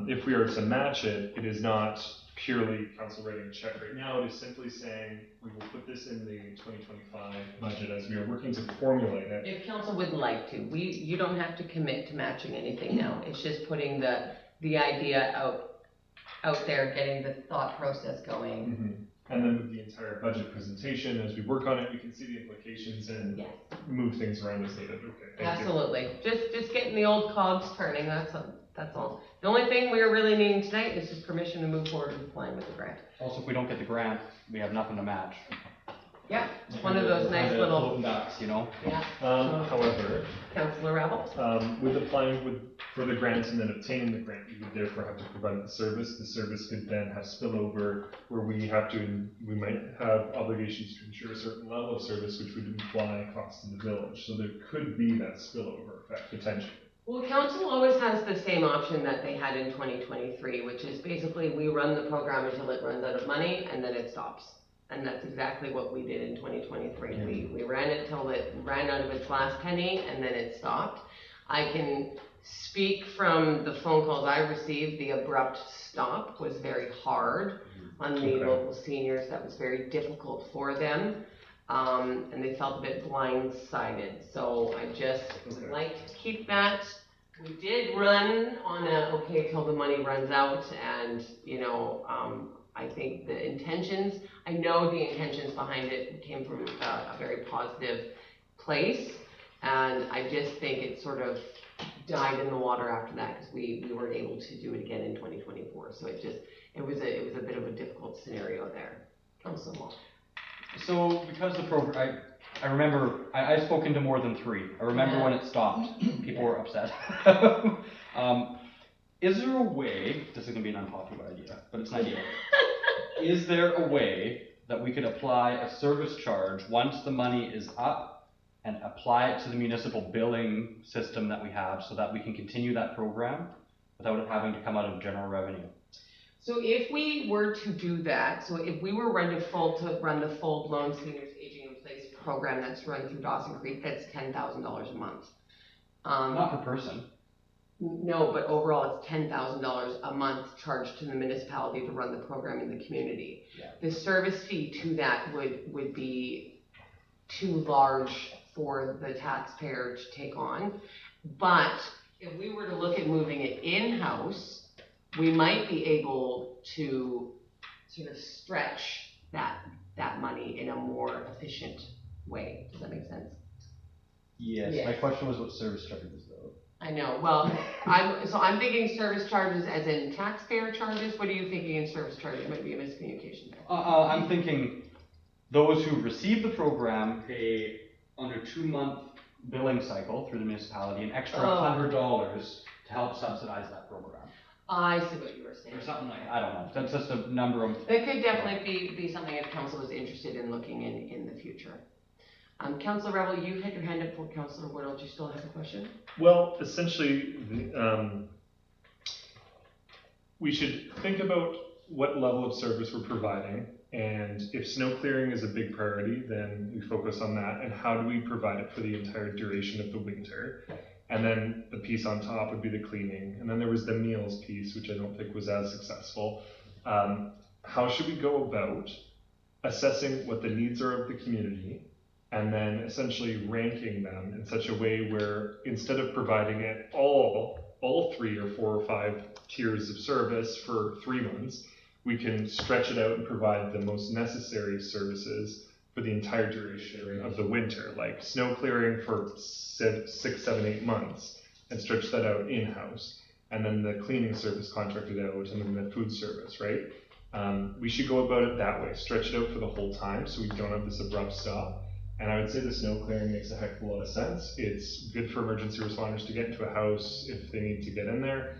If we are to match it, it is not purely council writing a check right now. It is simply saying we will put this in the 2025 budget as we are working to formulate it. If council would like to, you don't have to commit to matching anything now. It's just putting the idea out there, getting the thought process going. Mm-hmm. And then with the entire budget presentation, as we work on it, we can see the implications and Yes. move things around as needed. Okay, thank you. Absolutely. Just getting the old cogs turning, that's all. The only thing we're really needing tonight is just permission to move forward with applying with the grant. Also, if we don't get the grant, we have nothing to match. Yeah, it's one of those nice little, Floating ducks, you know? yeah. However, Councillor Rabble? with applying for the grant and then obtaining the grant, we would therefore have to provide the service. The service could then have spillover where we might have obligations to ensure a certain level of service, which would imply cost in the village. So there could be that spillover effect potentially. Well, council always has the same option that they had in 2023, which is basically we run the program until it runs out of money and then it stops. And that's exactly what we did in 2023. Yeah. We ran it till it ran out of its last penny and then it stopped. I can speak from the phone calls I received. The abrupt stop was very hard on the Okay. local seniors. That was very difficult for them. And they felt a bit blindsided. So I just would like to keep that. We did run on okay till the money runs out, and I think the intentions, I know the intentions behind it came from a very positive place, and I just think it sort of died in the water after that because we weren't able to do it again in 2024. So it was a bit of a difficult scenario there. Councilor Wall. So because the program, I remember, I've spoken to more than 3. I remember when it stopped, people were upset. Is there a way, this is going to be an unpopular idea, but it's an idea. Is there a way that we could apply a service charge once the money is up and apply it to the municipal billing system that we have so that we can continue that program without it having to come out of general revenue? So if we were to do that, so if we were run the full-blown seniors aging in place program that's run through Dawson Creek, that's $10,000 a month. Not per person. No, but overall it's $10,000 a month charged to the municipality to run the program in the community. Yeah. The service fee to that would be too large for the taxpayer to take on. But if we were to look at moving it in-house, we might be able to sort of stretch that money in a more efficient way. Does that make sense? Yes. Yes. My question was what service charges though. I know. Well, I'm thinking service charges as in taxpayer charges. What are you thinking in service charges? Might be a miscommunication there. I'm thinking those who receive the program pay on a 2-month billing cycle through the municipality an extra $100 to help subsidize that program. I see what you were saying. Or something like, I don't know, that's just a number of. It could definitely be something if council was interested in looking in the future. Councillor Rebel, you had your hand up for Councillor Woodall. Do you still have a question? Well, essentially, we should think about what level of service we're providing, and if snow clearing is a big priority, then we focus on that, and how do we provide it for the entire duration of the winter. And then the piece on top would be the cleaning. And then there was the meals piece, which I don't think was as successful. How should we go about assessing what the needs are of the community and then essentially ranking them in such a way where instead of providing it all 3 or 4 or 5 tiers of service for 3 months, we can stretch it out and provide the most necessary services for the entire duration of the winter, like snow clearing for 6, 7, 8 months, and stretch that out in-house, and then the cleaning service contracted out, and then the food service, right? We should go about it that way, stretch it out for the whole time, so we don't have this abrupt stop. And I would say the snow clearing makes a heck of a lot of sense. It's good for emergency responders to get into a house if they need to get in there.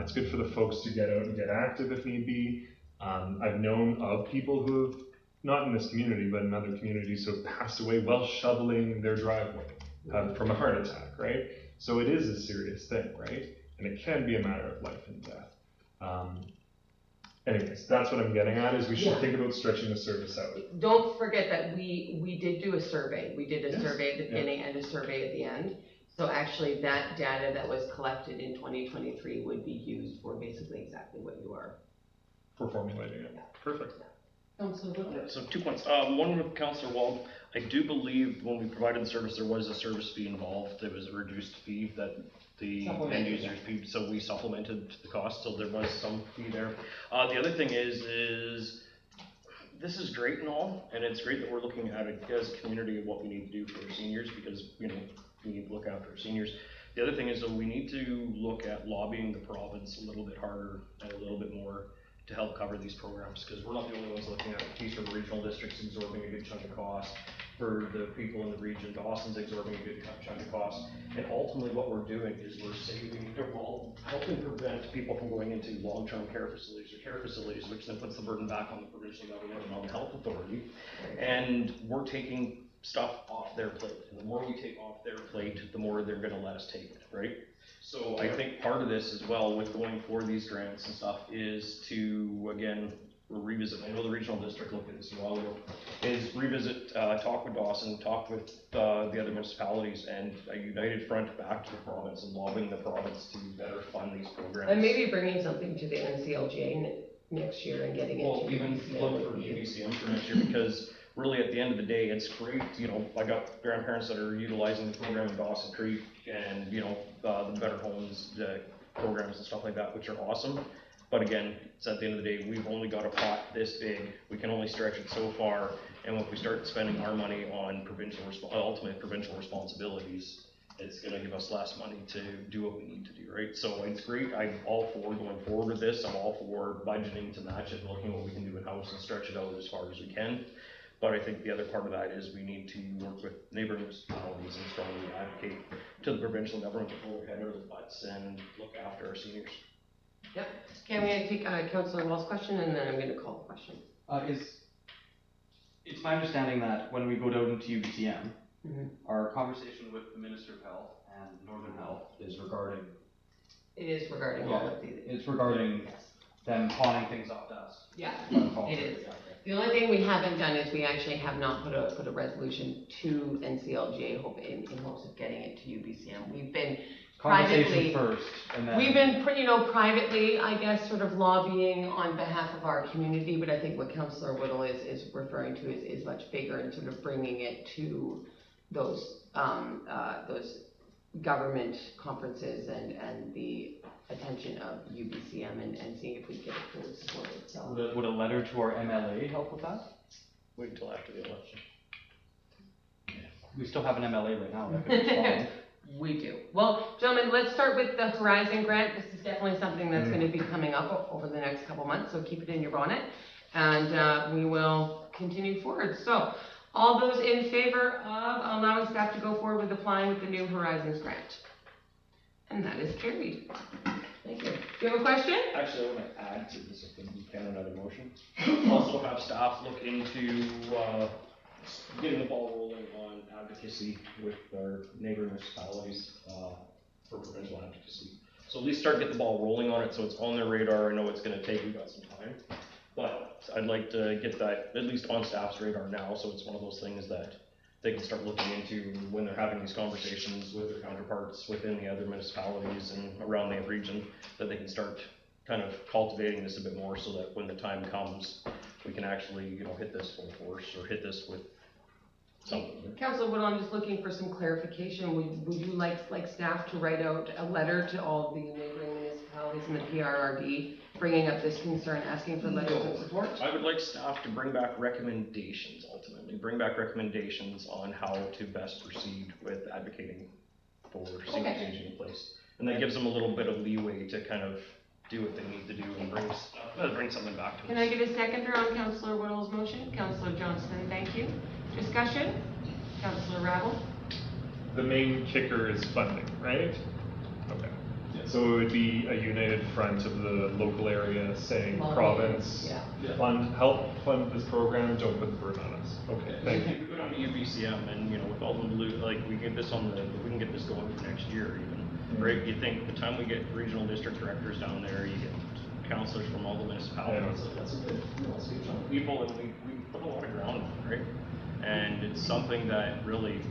It's good for the folks to get out and get active if need be. I've known of people who have, not in this community, but in other communities, who have passed away while shoveling their driveway from a heart attack, right? So it is a serious thing, right? And it can be a matter of life and death. Anyways, that's what I'm getting at, is we should Yeah. think about stretching the service out. Don't forget that we did do a survey. We did a Yes. survey at the Yeah. beginning and a survey at the end. So actually, that data that was collected in 2023 would be used for basically exactly what you are. For formulating it. Perfect. Councillor Wood? Yeah, so 2 points. One with Councillor Wald. I do believe when we provided the service, there was a service fee involved. It was a reduced fee that the end Supplemented, users paid, so we supplemented the cost, so there was some fee there. The other thing is this is great and all, and it's great that we're looking at it as a community of what we need to do for our seniors, because, you know, we need to look after our seniors. The other thing is that we need to look at lobbying the province a little bit harder and a little bit more to help cover these programs, because we're not the only ones looking at it. These are regional districts absorbing a good chunk of cost. For the people in the region, Dawson's absorbing a good chunk of cost. And ultimately what we're doing is we're saving, we're helping prevent people from going into long-term care facilities or care facilities, which then puts the burden back on the provincial government and on the health authority. And we're taking stuff off their plate. And the more we take off their plate, the more they're gonna let us take it, right? So I think part of this as well with going for these grants and stuff is to, again, revisit, I know the regional district looked at this a while ago, is revisit, talk with Dawson, talk with the other municipalities, and a united front back to the province and lobbying the province to better fund these programs. And maybe bringing something to the NCLGA next year and getting it Well, to even UBCM look would for be- UBCM for next year, because really at the end of the day, it's great, you know, I got grandparents that are utilizing the program in Dawson Creek and, you know, the Better Homes, programs and stuff like that, which are awesome. But again, it's at the end of the day, we've only got a pot this big, we can only stretch it so far, and if we start spending our money on ultimate provincial responsibilities, it's gonna give us less money to do what we need to do, right? So it's great, I'm all for going forward with this, I'm all for budgeting to match it, looking at what we can do in-house and stretch it out as far as we can. But I think the other part of that is we need to work with neighboring municipalities and strongly advocate to the provincial government to pull their head out of the butts and look after our seniors. Yep. Okay, I'm gonna take Councillor Wall's question and then I'm gonna call the question. It's my understanding that when we go down into UBCM, Mhm. our conversation with the Minister of Health and Northern Health is regarding, It is regarding all of these. it's regarding Yes. them pawning things off to us. Yeah, Oh, it is. yeah, okay. The only thing we haven't done is we actually have not put a resolution to NCLGA in hopes of getting it to UBCM. We've been Conversation privately, first, and then. we've been, privately, I guess, sort of lobbying on behalf of our community, but I think what Councillor Whittle is referring to is much bigger and sort of bringing it to those government conferences and the attention of UBCM and seeing if we can get approved for it, so. Would a letter to our MLA help with that? Wait until after the election. We still have an MLA right now, that could respond. We do. Well, gentlemen, let's start with the Horizon Grant. This is definitely something that's gonna be coming up over the next couple months, so keep it in your bonnet. And we will continue forward. So, all those in favor of allowing staff to go forward with applying with the new Horizons Grant? And that is carried. Thank you. Do you have a question? Actually, I want to add to this, if we can, another motion. Also have staff look into, getting the ball rolling on advocacy with our neighboring municipalities, for provincial advocacy. So at least start to get the ball rolling on it, so it's on their radar. I know it's gonna take, we've got some time. But I'd like to get that at least on staff's radar now, so it's one of those things that they can start looking into when they're having these conversations with their counterparts within the other municipalities and around the region, that they can start kind of cultivating this a bit more, so that when the time comes, we can actually, you know, hit this full force or hit this with something. Councilor Woodall, I'm just looking for some clarification. Would you like staff to write out a letter to all of the neighboring municipalities in the PRRD, bringing up this concern, asking for letters of support? I would like staff to bring back recommendations, ultimately, bring back recommendations on how to best proceed with advocating for seniors aging in place. And that gives them a little bit of leeway to kind of do what they need to do and bring something back to us. Can I get a seconder on Councilor Woodall's motion? Councilor Johnston, thank you. Discussion? Councilor Rabble? The main kicker is funding, right? Okay. So it would be a united front of the local area saying, Well, province, yeah. help fund this program, don't put the burden on us. Okay, thank you. We go down to UBCM and, you know, with all the, like, we get this we can get this going for next year even, right? You think the time we get regional district directors down there, you get councillors from all the municipalities. That's a good, people, and we put a lot of ground in it, right? And it's something that really,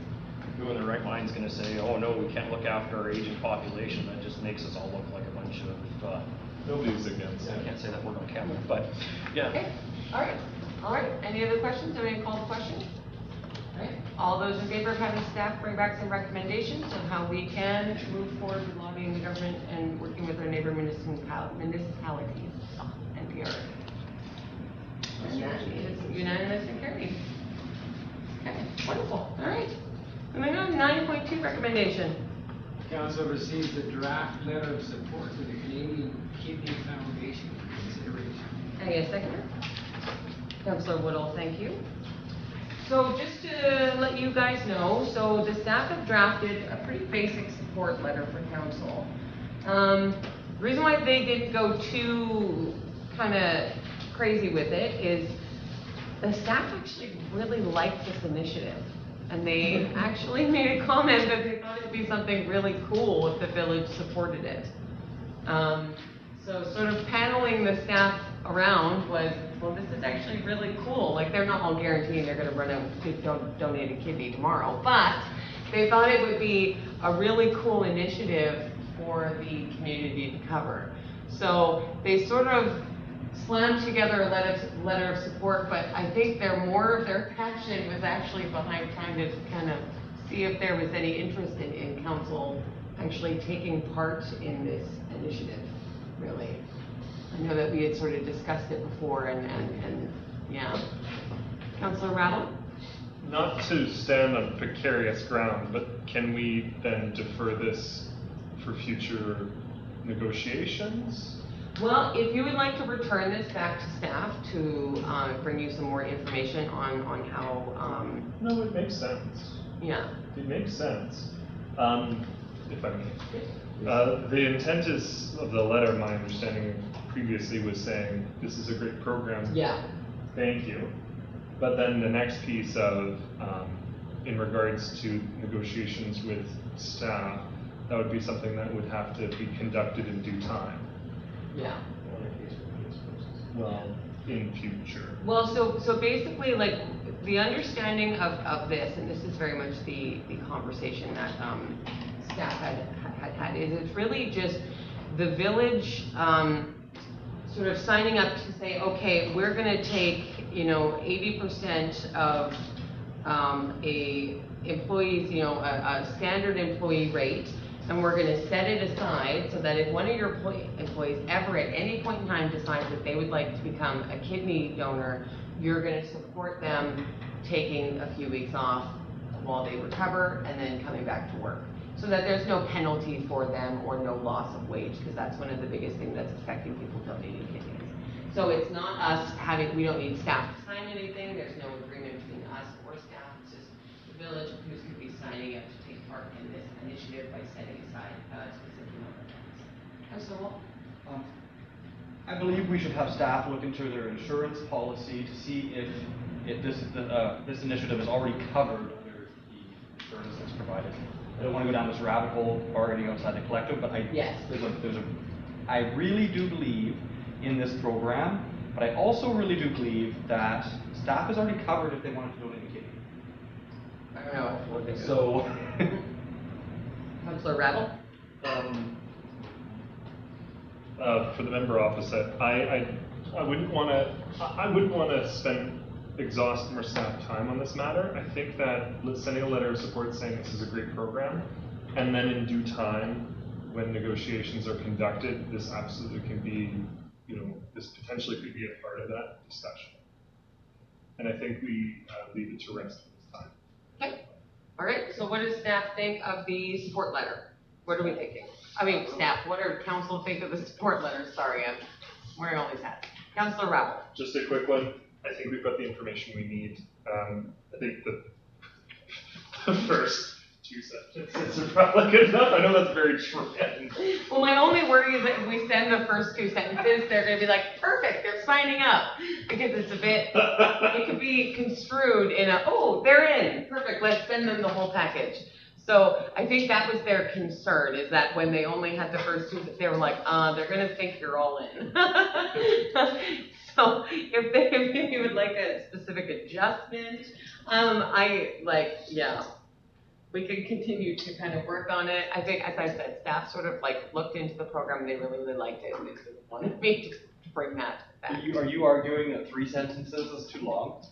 who in their right mind is going to say, oh no, we can't look after our aging population? That just makes us all look like a bunch of, Nobody's against I it. can't say that word on camera, but yeah. Okay, all right. Any other questions? Anybody call the question? All right. All those in favor of having staff bring back some recommendations on how we can move forward with lobbying the government and working with our neighbor municipalities, NPR. And that is unanimous and carried. Okay, wonderful. All right. Moving on, 9.2 recommendation. Council receives a draft letter of support for the Canadian Kidney Foundation for consideration. Can I get a seconder? Councillor Woodall, thank you. So just to let you guys know, so the staff have drafted a pretty basic support letter for council. The reason why they didn't go too kind of crazy with it is the staff actually really liked this initiative. And they actually made a comment that they thought it would be something really cool if the village supported it. So sort of paneling the staff around was, well, this is actually really cool. Like, they're not all guaranteeing they're going to run out to donate a kidney tomorrow, but they thought it would be a really cool initiative for the community to cover. So they sort of slammed together a letter of support, but I think their passion was actually behind trying to kind of see if there was any interest in council actually taking part in this initiative, really. I know that we had sort of discussed it before and yeah. Councillor Rattle? Not to stand on precarious ground, but can we then defer this for future negotiations? Well, if you would like to return this back to staff to bring you some more information on how. No, it makes sense. Yeah. It makes sense. If I may. The intent of the letter, my understanding previously was saying, this is a great program. Yeah. Thank you. But then the next piece of, in regards to negotiations with staff, that would be something that would have to be conducted in due time. Yeah. Well, in future. Well, so basically, like, the understanding of this, and this is very much the conversation that staff had, is it's really just the village sort of signing up to say, okay, we're going to take, 80% of a employee's, a standard employee rate, and we're going to set it aside so that if one of your employees ever at any point in time decides that they would like to become a kidney donor, you're going to support them taking a few weeks off while they recover and then coming back to work. So that there's no penalty for them or no loss of wage, because that's one of the biggest things that's affecting people donating kidneys. So it's not us we don't need staff to sign anything, there's no agreement between us or staff, it's just the village who's going to be signing up to take part in this initiative by setting aside a specific number of funds. Councilor Wall? I believe we should have staff look into their insurance policy to see if this initiative is already covered under the insurance that's provided. I don't want to go down this rabbit hole bargaining outside the collective, but I really do believe in this program, but I also really do believe that staff is already covered if they wanted to donate a kidney. I don't know what they do. So, Councilor Rattle? For the member opposite, I wouldn't want to spend exhaust more staff time on this matter. I think that sending a letter of support saying this is a great program, and then in due time, when negotiations are conducted, this absolutely can be, this potentially could be a part of that discussion. And I think we leave it to rest at this time. Okay. All right. So what does staff think of the support letter? What are we thinking? I mean, staff, what do council think of the support letter? Sorry, I'm wearing all these hats. Councilor Ravel. Just a quick one. I think we've got the information we need. I think the first 2 sentences are probably good enough. I know that's very true. Well, my only worry is that if we send the first 2 sentences, they're going to be like, perfect, they're signing up. Because it's a bit, it could be construed in oh, they're in, perfect, let's send them the whole package. So I think that was their concern, is that when they only had the first two, they were like, they're gonna think you're all in. So if you would like a specific adjustment, we could continue to kind of work on it. I think, as I said, staff sort of like looked into the program, and they really, really liked it, and they sort of wanted me to bring that back. Are you arguing that 3 sentences is too long?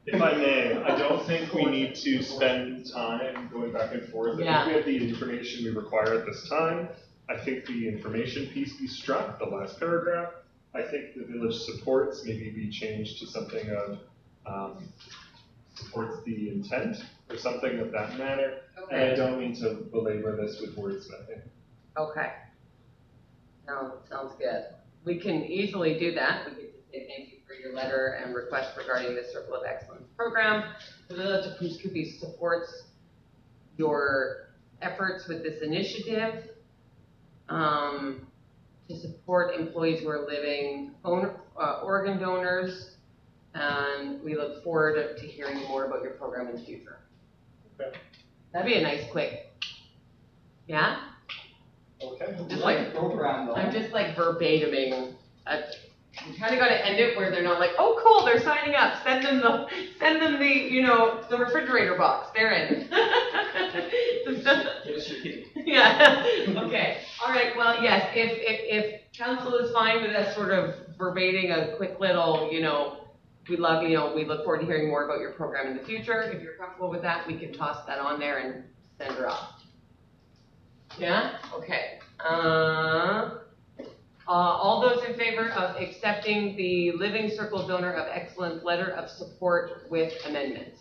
If I may, I don't think we need to spend time going back and forth. I think we have the information we require at this time. I think the information piece be struck, the last paragraph. I think the village supports maybe be changed to something of supports the intent or something of that manner. Okay. And I don't mean to belabor this with wordsmithing. Okay. No, sounds good. We can easily do that. We could just say thank you for your letter and request regarding the Circle of Excellence program. The Village of Kuskoopie supports your efforts with this initiative to support employees who are living organ donors, and we look forward to hearing more about your program in the future. Okay. That'd be a nice quick. Yeah? Okay. Just like program though. I'm just like verbatiming. You kind of got to end it where they're not like, oh, cool, they're signing up. Send them the the refrigerator box. They're in. Yeah. Okay. All right. Well, yes. If council is fine with us sort of verbating a quick little, we look forward to hearing more about your program in the future. If you're comfortable with that, we can toss that on there and send her off. Yeah? Okay. All those in favor of accepting the Living Circle Donor of Excellence letter of support with amendments?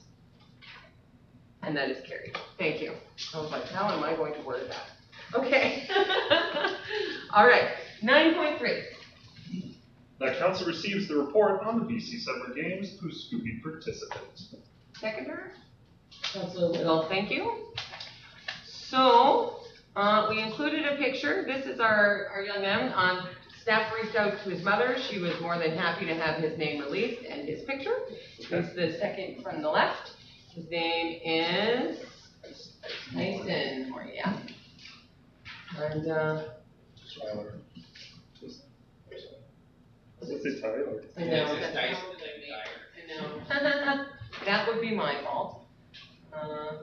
And that is carried. Thank you. I was like, how am I going to word that? Okay. All right. 9.3. That council receives the report on the BC Summer Games Kuskoopie participants. Seconder? Councilor Whittle, thank you. So, we included a picture. This is our young man. Staff reached out to his mother. She was more than happy to have his name released and his picture. It's the second from the left. His name is Tyson, or yeah. And, Tyler. Let's say Tyler. I know. That would be my fault.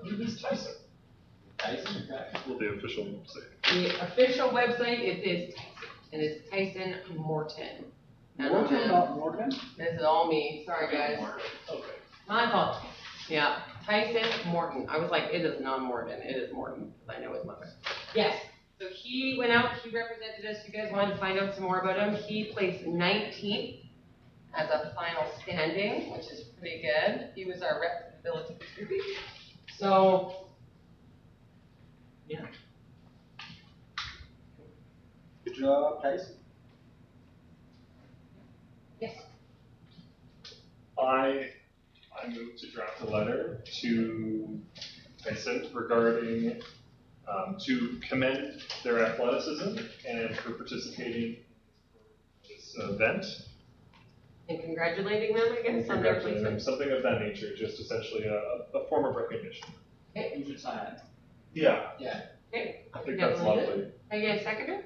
Who's Tyson? Tyson, Well, the official website. The official website is Tyson, and it's Tyson Morton. Morton? This is all me. Sorry, guys. Okay. My fault. Yeah, Tyson Morton. I was like, it is not Morton. It is Morton. I know his mother. Yes. So he went out. He represented us. You guys wanted to find out some more about him. He placed 19th as a final standing, which is pretty good. He was our rep for the Village of Kuskoopie. So, yeah. Good job, Tyson. Yes. I moved to draft a letter to Tyson regarding to commend their athleticism and for participating in this event. And congratulating them, I guess, on their Congratulating them, placement. something of that nature, just essentially a form of recognition. Okay. You should sign it. Yeah, Okay. I think that's lovely. Can I get a seconder?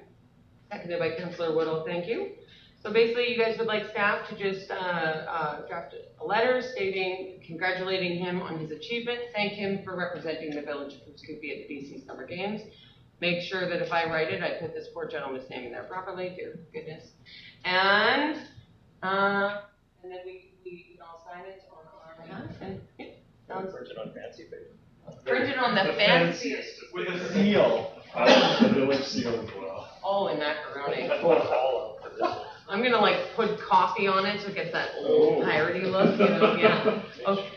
Seconded by Councilor Whittle, thank you. So basically, you guys would like staff to just draft a letter stating, congratulating him on his achievement, thank him for representing the Village of Kuskoopie at the BC Summer Games. Make sure that if I write it, I put this poor gentleman's name in there properly, dear goodness. And then we can all sign it on our behalf, and yeah, sounds Print it on fancy paper. printed on the fanciest, with a seal. The village seal as well. all in macaroni. Put a hall up for this one. I'm gonna like put coffee on it so it gets that old piratey look, yeah. Okay.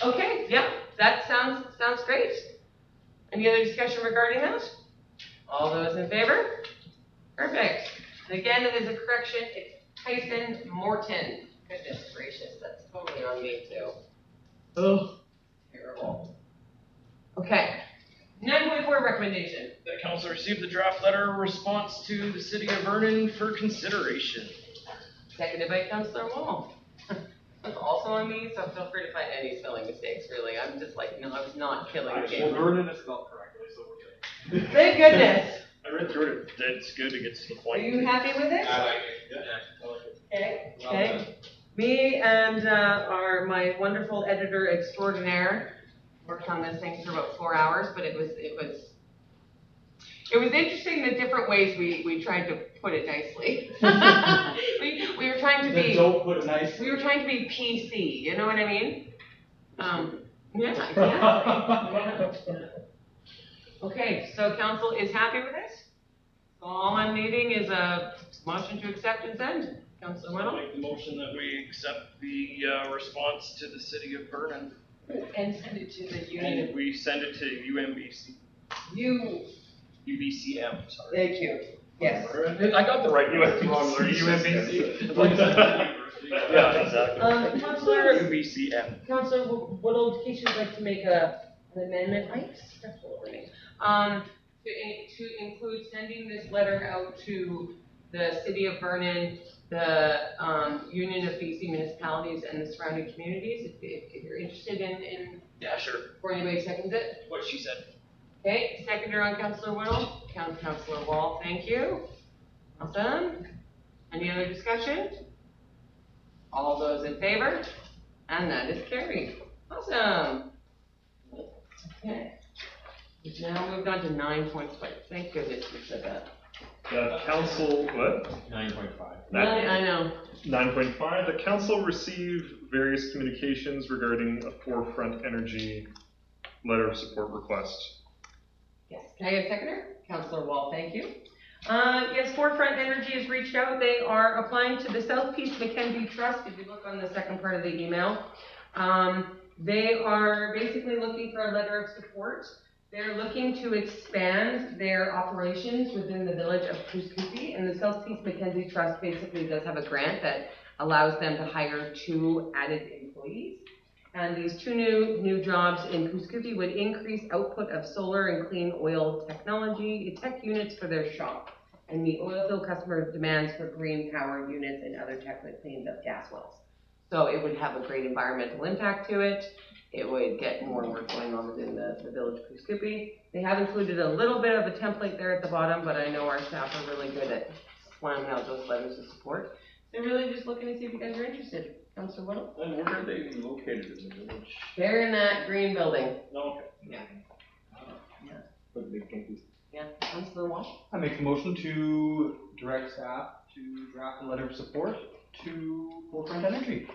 Okay, yeah, that sounds great. Any other discussion regarding that? All those in favor? Perfect. And again, it is a correction, it's Tyson Morton. Goodness gracious, that's totally on me too. Ugh, terrible. Okay, 9.4 recommendation. The council received the draft letter response to the city of Vernon for consideration. Seconded by Councilor Wall. It's also on me, so feel free to find any spelling mistakes, really. I'm just like, no, I was not killing the Well, game. Vernon is spelled correctly, so we're good. Thank goodness. I read through it, it's good to get to the Are point. you happy with it? I like it, yeah, I like it. Okay, Well okay. Me and my wonderful editor extraordinaire worked on this thing for about 4 hours, but it was interesting the different ways we tried to put it nicely. we were trying to be. Don't put it nicely. We were trying to be PC. You know what I mean? Yeah, exactly. Okay, so council is happy with this? So all I'm needing is a motion to accept and send. Councilor I'll Whittle? make the motion that we accept the response to the city of Vernon. And send it to the And union. we send it to UMBC, You, UBCM, sorry. thank you. Yes. I got the right UMBC. Yeah, exactly. Councilor UBCM. Whittle, in case you'd like to make an amendment, I stepped over me. To include sending this letter out to the city of Vernon, the Union of BC Municipalities and the surrounding communities, if you're interested in, Yeah, sure. or anybody seconds it. What she said. Okay, seconder on Councilor Whittle, Councilor Wall, thank you. Awesome. Any other discussion? All those in favor? And that is carried. Awesome. Okay. We've now moved on to 9.5. Thank goodness you said that. Council, what? 9.5. I know. 9.5, the council received various communications regarding a Forefront Energy letter of support request. Yes. Can I get a seconder? Councilor Wall, thank you. Yes, Forefront Energy has reached out. They are applying to the South Peace Mackenzie Trust. If you look on the second part of the email, they are basically looking for a letter of support. They're looking to expand their operations within the village of Pouskoupi, and the South Peace Mackenzie Trust basically does have a grant that allows them to hire 2 added employees. And these 2 new jobs in Pouskoupi would increase output of solar and clean oil tech units for their shop, and meet oil field customer demands for green power units and other tech that cleans up gas wells. So it would have a great environmental impact to it. It would get more work going on within the village of Pouskoupi. They have included a little bit of a template there at the bottom, but I know our staff are really good at slamming out those letters of support. They're really just looking to see if you guys are interested. Councilor Whittle? And where are they located in the village? They're in that green building. No, okay. Yeah. But they can't be. Yeah, Councilor Walsh? I make the motion to direct staff to draft a letter of support to Forefront Energy.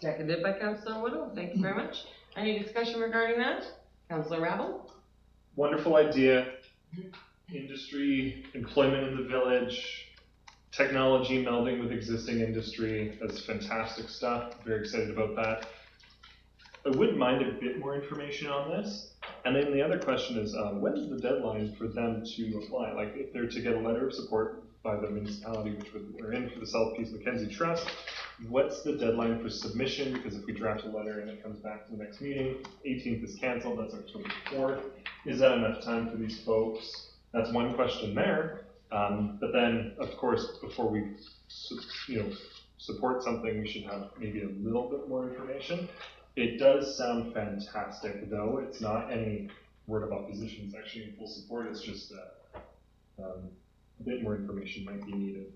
Seconded by Councilor Whittle. Thank you very much. Any discussion regarding that? Councilor Rabble? Wonderful idea. Industry, employment in the village, technology melding with existing industry. That's fantastic stuff. Very excited about that. I wouldn't mind a bit more information on this. And then the other question is, when is the deadline for them to apply? Like, if they're to get a letter of support by the municipality, which we're in for the South Peace Mackenzie Trust, what's the deadline for submission? Because if we draft a letter and it comes back to the next meeting, 18th is canceled, that's October 4th. Is that enough time for these folks? That's one question there. But then, of course, before we, support something, we should have maybe a little bit more information. It does sound fantastic, though. It's not any word of opposition. It's actually in full support. It's just a bit more information might be needed.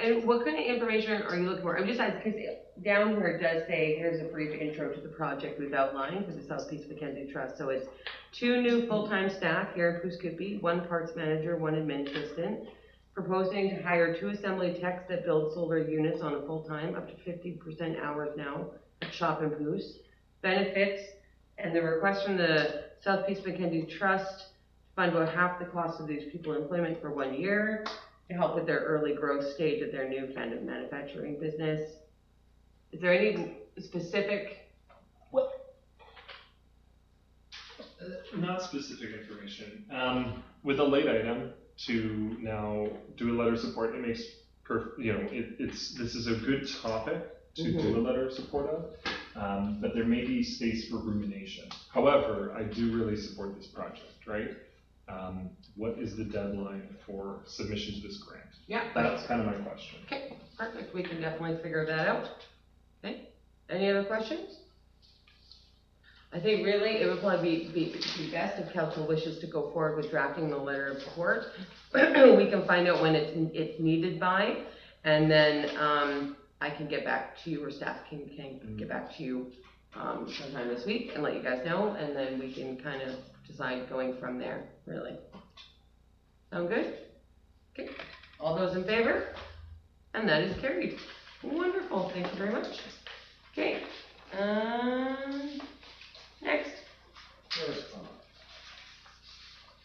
And what kind of information are you looking for? I'm just asking, because down here it does say, here's a brief intro to the project we've outlined for the South Peace Mackenzie Trust. So it's 2 new full-time staff here in Pouskoupi, 1 parts manager, 1 admin assistant, proposing to hire 2 assembly techs that build solar units on a full-time, up to 50% hours now, at Shop and Poos. Benefits, and the request from the South Peace Mackenzie Trust to fund about half the cost of these people employment for 1 year to help with their early growth stage of their new kind of manufacturing business. Is there any specific? Not specific information. With a late item to now do a letter of support, it makes this is a good topic to do a letter of support of, but there may be space for rumination. However, I do really support this project, right? What is the deadline for submission to this grant? Yeah. That's kind of my question. Okay, perfect. We can definitely figure that out. Okay. Any other questions? I think really it would probably be best if council wishes to go forward with drafting the letter of support. We can find out when it's needed by, and then I can get back to you, or staff can get back to you sometime this week and let you guys know, and then we can kind of decide going from there, really. Sound good? Okay, all those in favor? And that is carried. Wonderful, thank you very much. Okay, next.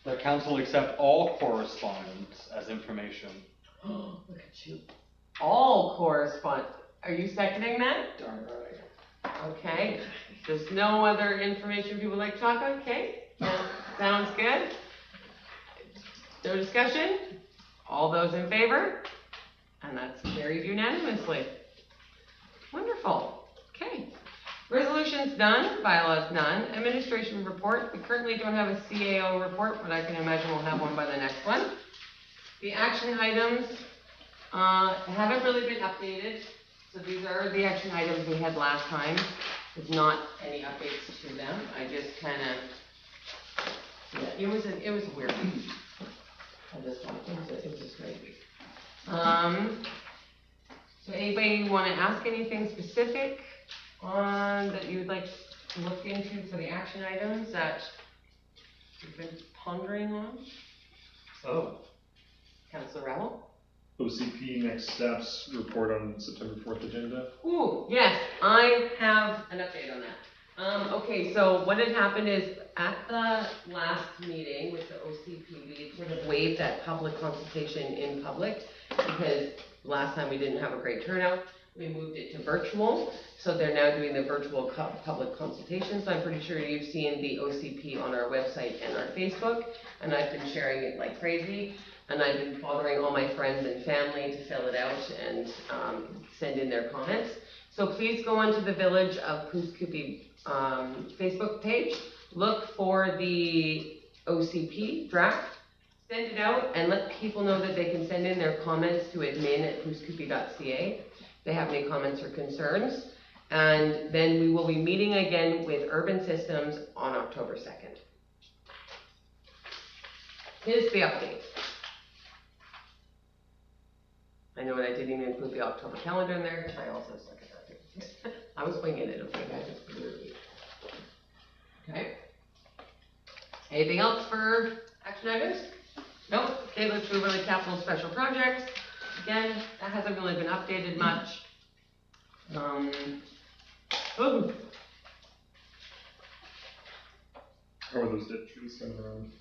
The council will accept all correspondence as information. Look at you. All correspondence. Are you seconding that? Darn right. Okay. There's no other information people like to talk about? Okay. Sounds good. No discussion? All those in favor? And that's carried unanimously. Wonderful. Okay. Resolutions done, bylaws none, administration report. We currently don't have a CAO report, but I can imagine we'll have one by the next one. The action items haven't really been updated. So these are the action items we had last time. There's not any updates to them. I just kind of, yeah, it was a weird week. I just thought it was a great week. So anybody want to ask anything specific on that you would like to look into for the action items that you've been pondering on? Oh. Councillor Rowell? OCP next steps report on September 4th agenda. Ooh, yes, I have an update on that. Okay, so what had happened is at the last meeting with the OCP, we sort of waived that public consultation in public because last time we didn't have a great turnout. We moved it to virtual, so they're now doing the virtual public consultation. So I'm pretty sure you've seen the OCP on our website and our Facebook, and I've been sharing it like crazy. And I've been bothering all my friends and family to fill it out and send in their comments. So please go onto the Village of Poughkeepsie Facebook page, look for the OCP draft, send it out, and let people know that they can send in their comments to admin@poughkeepsie.ca if they have any comments or concerns. And then we will be meeting again with Urban Systems on October 2nd. Here's the update. I know that I didn't even put the October calendar in there. I also suck at that. I was winging it, okay, guys? It's pretty early. Okay. Anything else for action items? Nope. Okay, let's move on to capital special projects. Again, that hasn't really been updated much. Ooh. How are those dead trees coming around?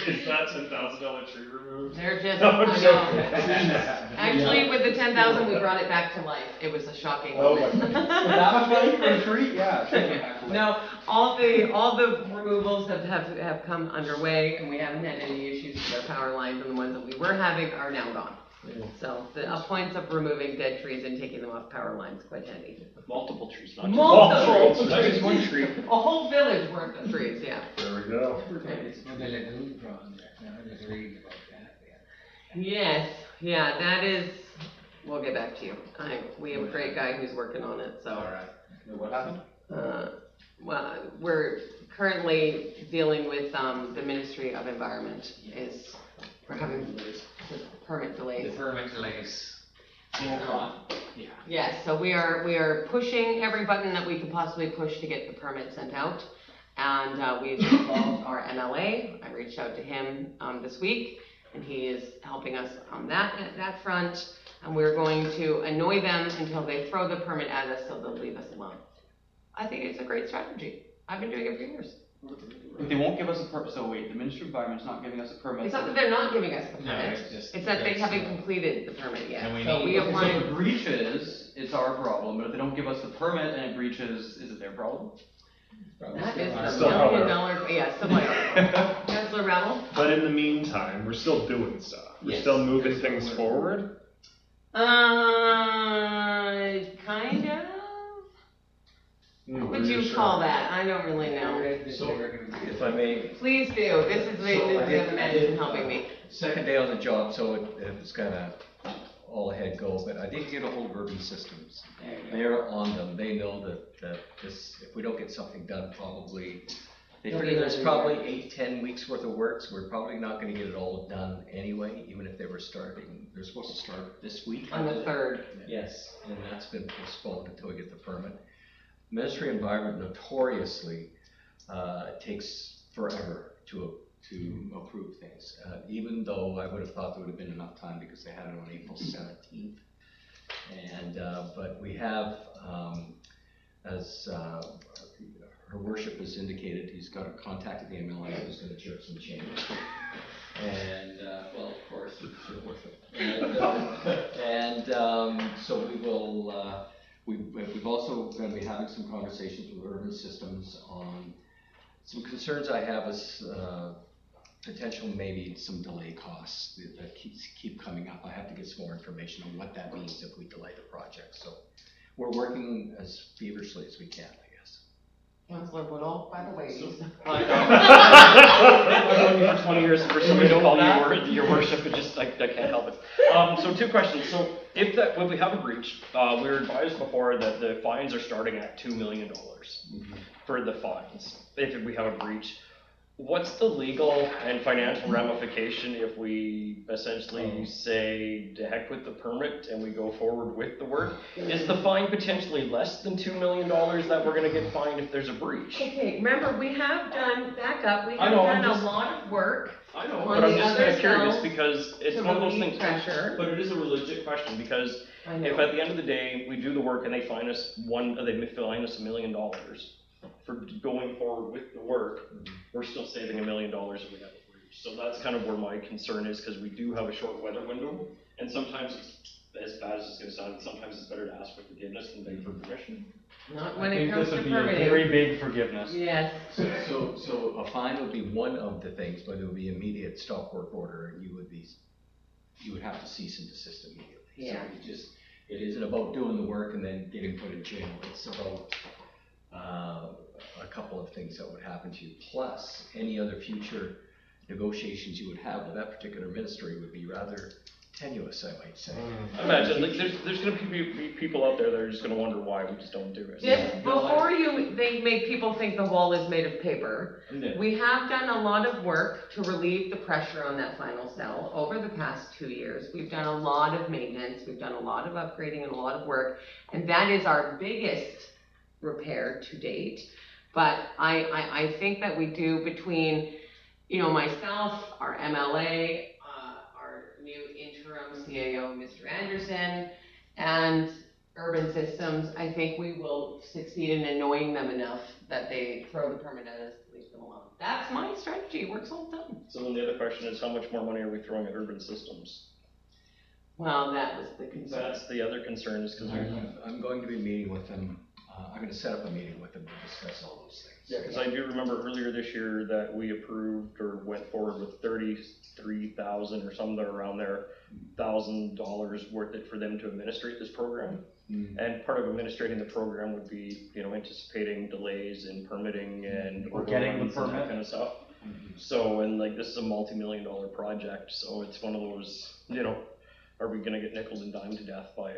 Is that $10,000 tree removed? They're just, No, I'm I know. joking. Actually, with the 10,000, we brought it back to life. It was a shocking Oh my moment. goodness. That much money for a tree? Yeah. No, all the removals have come underway, and we haven't had any issues with our power lines, and the ones that we were having are now gone. So the points of removing dead trees and taking them off power lines quite handy. Multiple trees, not just Multiple not just one tree. A whole village worth of trees, yeah. There we go. It's for the lagoon project, now I just read about that. Yes, yeah, that is, we'll get back to you. We have a great guy who's working on it, so. Alright. What happened? Well, we're currently dealing with, the Ministry of Environment we're having permit delays. The permit delays. Yeah. Yeah. Yes, so we are pushing every button that we could possibly push to get the permit sent out. And we've involved our MLA. I reached out to him this week, and he is helping us on that front. And we're going to annoy them until they throw the permit at us so they'll leave us alone. I think it's a great strategy. I've been doing it for years. They won't give us a permit, so wait, the Ministry of Environment's not giving us a permit. It's not that they're not giving us the No, permit, it's just- it's that they it's, haven't completed the permit yet. and we So need- we okay, apply. So if it breaches, it's our problem, but if they don't give us the permit and it breaches, is it their problem? That is Still Still $1 however. million, yeah, still my article. Councillor Rebel? But in the meantime, we're still doing stuff. We're Yes. still moving things forward. Kind of? Hmm, What would you call that? I don't really know. If I may, Please do, this is the other man who's helping me. second day on the job, so it's kind of all ahead go, but I did get a hold of Urban Systems. There you go. They're on them, they know that this, if we don't get something done, probably, they It'll be figure there's another probably year. 8-10 weeks worth of work, so we're probably not gonna get it all done anyway, even if they were starting, they're supposed to start this week. On the 3rd. Yes, and that's been postponed until we get the permit. Ministry of Environment notoriously takes forever to approve things, even though I would have thought there would have been enough time because they had it on April 17th. And, but we have, as Her Worship has indicated, he's got a contact at the MLA who's going to chirp some change. And, well, of course, it's Your Worship. And so we will, we've also going to be having some conversations with Urban Systems on some concerns I have as potential maybe some delay costs that keep coming up. I have to get some more information on what that means if we delay the project. So we're working as feverishly as we can, I guess. Councillor Woodall, by the way, I've known you for 20 years, for somebody to call you your worship, it just, I can't help it. So 2 questions. So if that, when we have a breach, we were advised before that the fines are starting at $2 million for the fines, if we have a breach. What's the legal and financial ramification if we essentially say, to heck with the permit and we go forward with the work? Is the fine potentially less than $2 million that we're gonna get fined if there's a breach? Okay, remember, we have done, back up, we I have know, done I'm just- a lot of work. I know, on but I'm the just other kinda curious cells because it's to one of those relieve things, pressure. but it is a legit question because I know. if at the end of the day, we do the work and they fine us $1 million for going forward with the work, we're still saving $1 million if we have a breach. So that's kind of where my concern is, because we do have a short weather window, and sometimes it's, as bad as it's gonna sound, sometimes it's better to ask for forgiveness than beg for permission. Not I when it think comes this to would be a permitting. very big forgiveness. Yes. So a fine would be one of the things, but it would be immediate stop work order, and you would have to cease and desist immediately. Yeah. So it isn't about doing the work and then getting put in jail. It's about a couple of things that would happen to you, plus any other future negotiations you would have with that particular ministry would be rather tenuous, I might say. I imagine, like, there's gonna be people out there that are just gonna wonder why we just don't do it. Before they make people think the wall is made of paper, Yeah. we have done a lot of work to relieve the pressure on that final cell over the past 2 years. We've done a lot of maintenance, we've done a lot of upgrading and a lot of work, and that is our biggest repair to date. But I think that we do between, myself, our MLA, our new interim CAO, Mr. Anderson, and Urban Systems, I think we will succeed in annoying them enough that they throw the permit at us to leave them alone. That's my strategy, it works all the time. So then the other question is, how much more money are we throwing at Urban Systems? Well, that was the concern. That's the other concern, is because I'm going to be meeting with them. I'm going to set up a meeting with them to discuss all those things. yeah, because I do remember earlier this year that we approved or went forward with $33,000 or something around there, $1,000 worth it for them to administrate this program. And part of administrating the program would be, anticipating delays in permitting and Or getting the overruns and that permit. kind of stuff. So, and like, this is a multi-million-dollar project, so it's one of those, are we gonna get nickel and dime to death by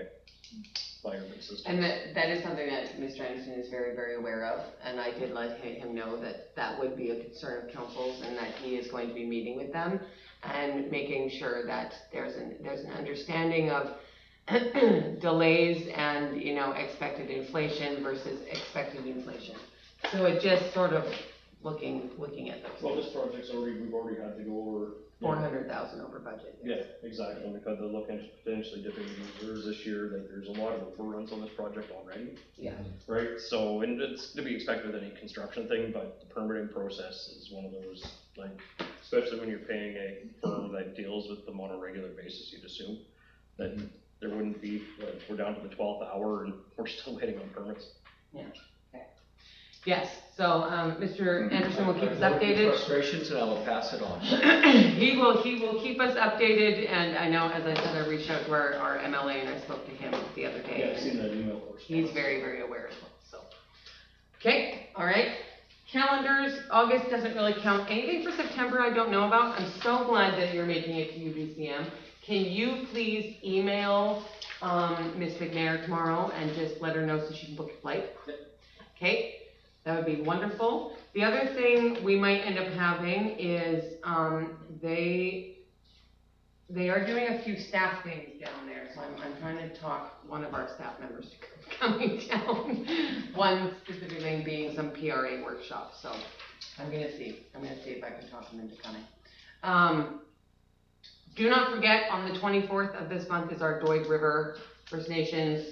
Urban Systems? And that is something that Mr. Anderson is very, very aware of, and I did let him know that that would be a concern of council's and that he is going to be meeting with them and making sure that there's an understanding of delays and, expected inflation versus expected inflation. So it just sort of looking at those. Well, this project's we've already had to go over. 400,000 over budget. Yeah, exactly, and because they're looking at potentially dipping into reserves this year, like, there's a lot of overruns on this project already. Yeah. Right, so, and it's to be expected with any construction thing, but the permitting process is one of those, like, especially when you're paying a firm that deals with them on a regular basis, you'd assume that there wouldn't be, like, we're down to the 12th hour and we're still waiting on permits. Yeah. Okay. Yes. So Mr. Anderson will keep us updated. Frustrations, and I will pass it on. He will keep us updated, and I know, as I said, I reached out to our MLA and I spoke to him the other day. Yeah, I've seen that email. He's very, very aware as well. So, okay, all right. Calendars. August doesn't really count. Anything for September I don't know about. I'm so glad that you're making it to UBCM. Can you please email, Ms. McNair tomorrow and just let her know so she can book your flight? Okay, that would be wonderful. The other thing we might end up having is, they are doing a few staff things down there, so I'm trying to talk one of our staff members to coming down. One specifically being some PRA workshop, so I'm gonna see if I can talk them into coming. Do not forget, on the 24th of this month is our Doig River First Nations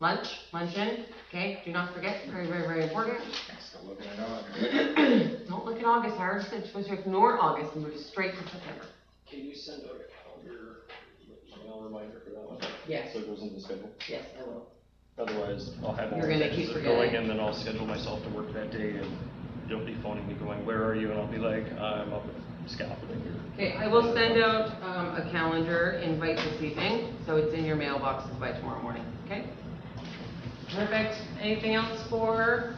luncheon, okay? Do not forget, very, very, very important. Still looking at August. Don't look at August, Howard, it's supposed to ignore August and move straight to September. Can you send out a calendar email reminder for that one? Yes. So it goes in the schedule? Yes, I will. Otherwise, I'll have all You're the gonna intentions keep of forgetting. going, and then I'll schedule myself to work that day, and you'll be phoning me going, where are you? And I'll be like, I'm up at scaffolding here. Okay, I will send out a calendar invite this evening, so it's in your mailboxes by tomorrow morning, okay? Perfect. Anything else for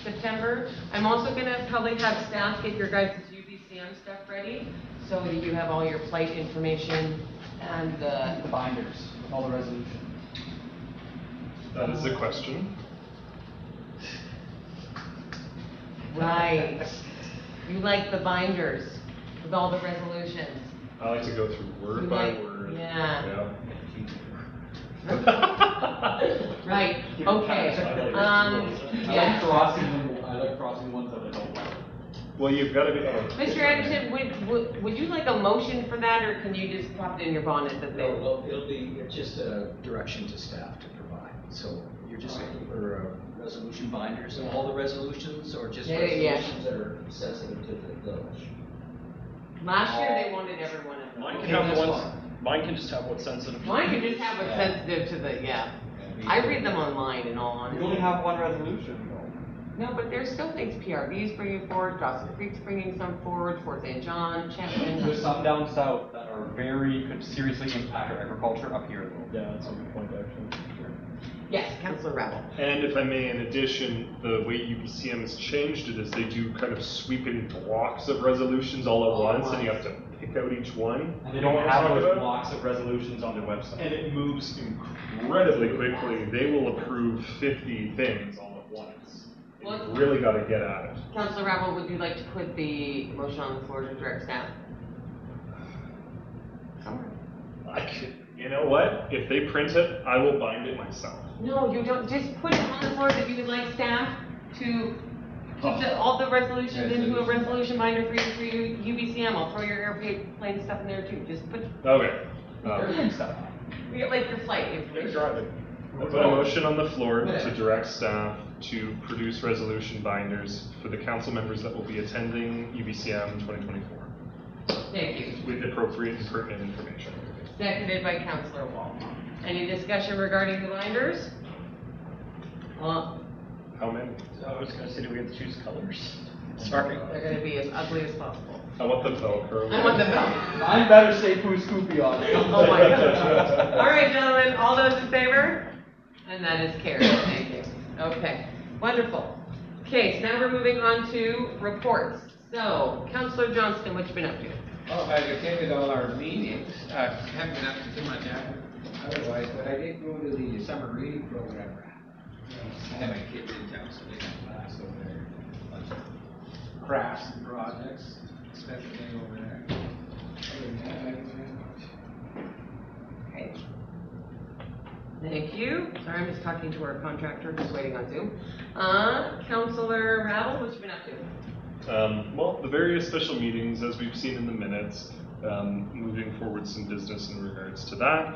September? I'm also gonna probably have staff get your guys' UBCM stuff ready, so that you have all your flight information and the Binders, with all the resolution. That is the question. right. You like the binders with all the resolutions. I like to go through word You by like- word. yeah. Yeah. Right. Keep it Okay. tight. I Yeah. like crossing them, I like crossing ones that I don't like. Well, you've got to be. Mr. Anderson, would you like a motion for that, or can you just pop it in your bonnet that they? No, well, it's just a direction to staff to provide. So you're just looking for resolution binders of all the resolutions, or just Yeah. resolutions that are sensitive to the village? Last year, they wanted everyone in. Mine Okay, can have the that's ones, fine. mine can just have what's sensitive. Mine can just have what's sensitive to the, yeah. I read them online in all You honesty. only have one resolution, though. No, but there's still things PRV's bringing forward, Dawson Creek's bringing some forward, Fort St. John, Champion. There's some down south that are could seriously impact our agriculture up here, though. Yeah, that's a good point, actually. Yes, Councillor Ravel. And if I may, in addition, the way UBCM has changed it is they do kind of sweeping blocks of resolutions all at once, and you have to pick out each one. And they don't have those blocks of resolutions on their website. And it moves incredibly quickly. They will approve 50 things all at once. What? You've really got to get at it. Councillor Ravel, would you like to put the motion on the floor to direct staff? You know what? If they print it, I will bind it myself. No, you don't, just put it on the floor that you would like staff to put all the resolutions into a resolution binder for you, UBCM. I'll throw your airplane stuff in there too, just put, Okay. you get like your flight information. I put a motion on the floor to direct staff to produce resolution binders for the council members that will be attending UBCM 2024 Thank you. with appropriate and pertinent information. Seconded by Councillor Wall. Any discussion regarding the binders? How many? I was gonna say, do we have to choose colors? Sorry. They're gonna be as ugly as possible. I want the Velcro. I want the belt. Mine better say Pooh Scoopy on it. Oh my God. All right, gentlemen, all those in favor? And that is carried, thank you. Okay, wonderful. Okay, so now we're moving on to reports. So, Councillor Johnston, what you been up to? Oh, I've attended all our meetings, haven't been up to too much otherwise, but I did go to the summer reading program. I had my kids in town, so they got class over there, bunch of crafts and projects, spent the day over there. Other than that, I haven't done much. Okay. Thank you. Sorry, I'm just talking to our contractor who's waiting on Zoom. Councillor Ravel, what you been up to? Well, the various special meetings, as we've seen in the minutes, moving forward some business in regards to that.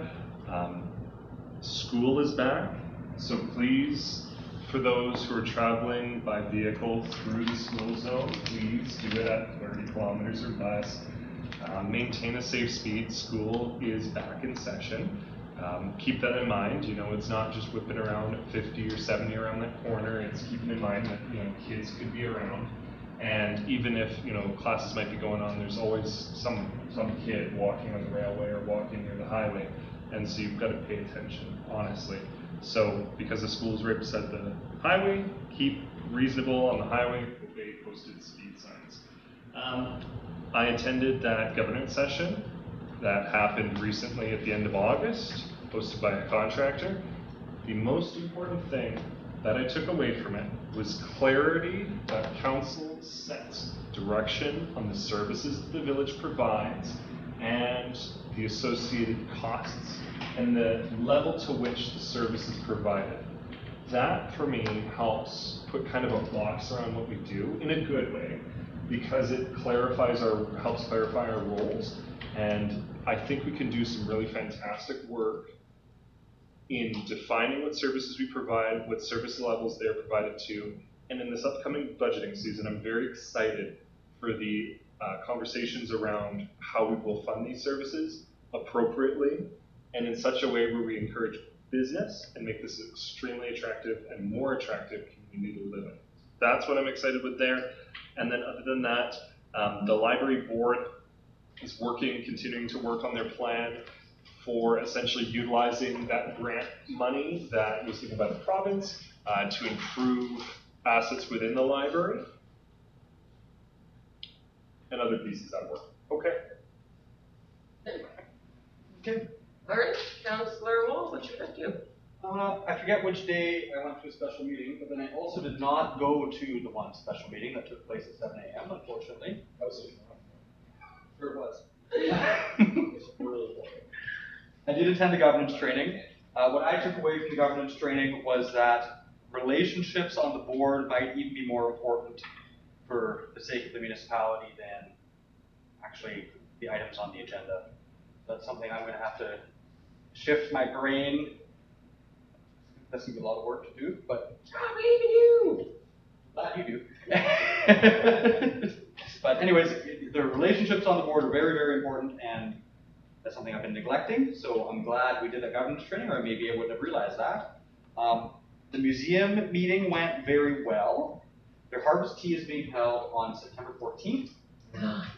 School is back, so please, for those who are traveling by vehicle through the school zone, please do it at 30 kilometers or less. Maintain a safe speed. School is back in session. Keep that in mind. You know, it's not just whipping around at 50 or 70 around that corner. It's keeping in mind that, you know, kids could be around. And even if, you know, classes might be going on, there's always some kid walking on the railway or walking near the highway. And so you've got to pay attention, honestly. So because the school's right beside the highway, keep reasonable on the highway, obey posted speed signs. I attended that governance session. that happened recently at the end of August, hosted by a contractor. The most important thing that I took away from it was clarity that council sets direction on the services that the village provides and the associated costs and the level to which the service is provided. That for me helps put kind of a box around what we do in a good way, because it helps clarify our roles, and I think we can do some really fantastic work in defining what services we provide, what service levels they're provided to, and in this upcoming budgeting season, I'm very excited for the conversations around how we will fund these services appropriately and in such a way where we encourage business and make this an extremely attractive and more attractive community to live in. That's what I'm excited with there. And then other than that, the library board is continuing to work on their plan for essentially utilizing that grant money that was given by the province to improve assets within the library and other pieces at work. Okay. Okay. All right, Councillor Wall, what you gonna do? I forget which day I went to a special meeting, but then I also did not go to the one special meeting that took place at 7 a.m., unfortunately. That was Sure it was. I did attend the governance training. What I took away from the governance training was that relationships on the board might even be more important for the sake of the municipality than actually the items on the agenda. That's something I'm going to have to shift my brain. That's going to be a lot of work to do, but I believe in you. Glad you do. But anyways, the relationships on the board are very, very important, and that's something I've been neglecting. So I'm glad we did that governance training, or maybe I wouldn't have realized that. The museum meeting went very well. Their harvest tea is being held on September 14th.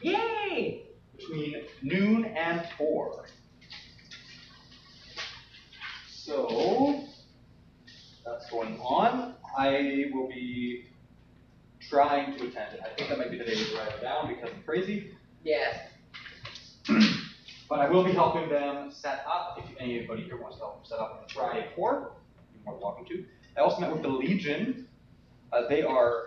Yay! Between noon and 4. So that's going on. I will be trying to attend it. I think that might be the day to write it down because I'm crazy. Yes. But I will be helping them set up. If anybody here wants to help them set up on Friday 4, you're more than welcome to. I also met with the Legion. They are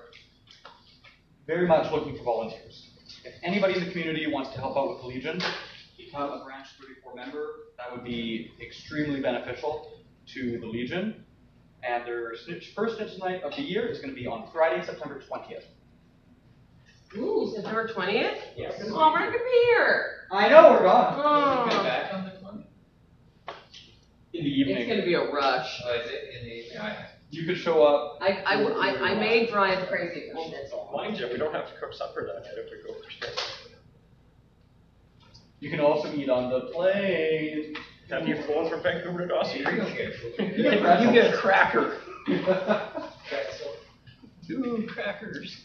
very much looking for volunteers. If anybody in the community wants to help out with the Legion, become a Branch 34 member, that would be extremely beneficial to the Legion. And their first snitch night of the year is going to be on Friday, September 20th. Ooh, September 20th? Yes. Oh, we're going to be here. I know, we're gone. Oh. Come back on the 20th? In the evening. It's going to be a rush. Oh, is it in the evening? You could show up. I may drive crazy. Mind you, we don't have to cook supper that night if we go for sure. You can also eat on the plane. Have you flown from Vancouver to Dawson You Creek? don't get food. You get a cracker. Pretzel. 2 crackers.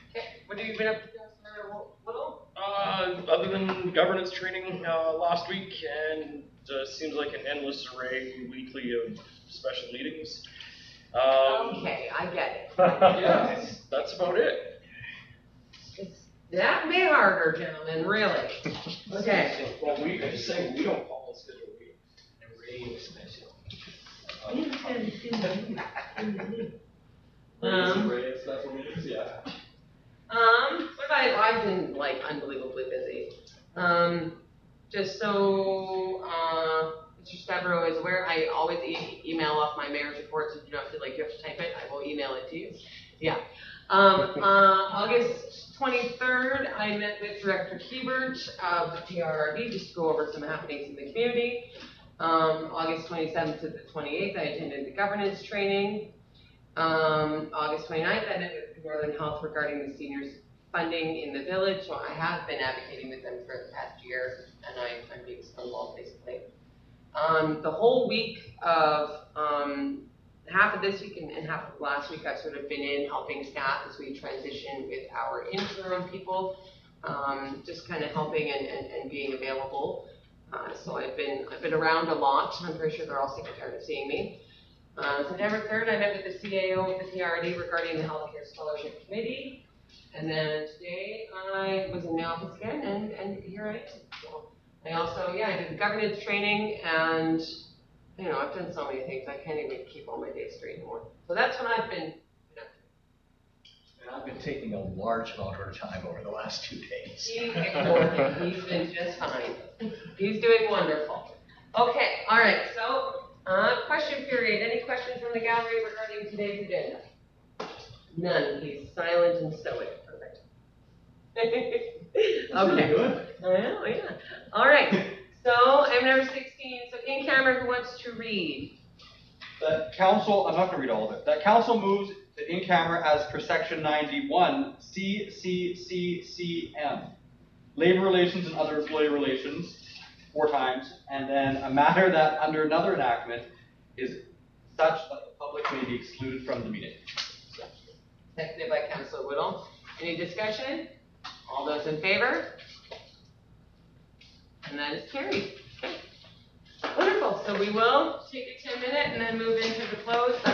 Okay, what have you been up to, Councillor Little? Other than governance training last week, and seems like an endless array weekly of special meetings. Okay, I get it. Yeah, that's about it. That may harder, gentlemen, really. Okay. Well, we just say we don't follow schedule. We radio special. Special meetings, yeah. What about I've been like unbelievably busy. Just so Mr. Stavro is aware, I always email off my mayor's reports. If you don't feel like you have to type it, I will email it to you. Yeah. August 23rd, I met with Director Hebert of the PRRD just to go over some happenings in the community. August 27th to the 28th, I attended the governance training. August 29th, I met with Northern Health regarding the seniors funding in the village. So I have been advocating with them for the past year, and I'm being stonewalled basically. The whole week of half of this week and half of last week, I've sort of been in helping staff as we transition with our interim people, just kind of helping and being available. So I've been around a lot. I'm pretty sure they're all sick and tired of seeing me. September 3rd, I met with the CAO of the PRD regarding the Healthcare Scholarship Committee. And then today I was in the office again, and here I am. So I also, I did governance training and, I've done so many things, I can't even keep all my days straight anymore. So that's what I've been up to. And I've been taking a large amount of her time over the last 2 days. He ignored him. He's been just fine. He's doing wonderful. Okay, all right, so question period. Any questions from the gallery regarding today's agenda? None. He's silent and stoic. Perfect. Okay. Good. I know, yeah. All right, so item number 16. So in camera, who wants to read? The council, I'm not gonna read all of it. The council moves the in camera as per section 91 CCCCM. Labor relations and other employee relations, 4 times, and then a matter that under another enactment is such that the public may be excluded from the meeting. Seconded by Councilor Whittle. Any discussion? All those in favor? And that is carried. Okay. Wonderful. So we will take a 10-minute and then move into the close.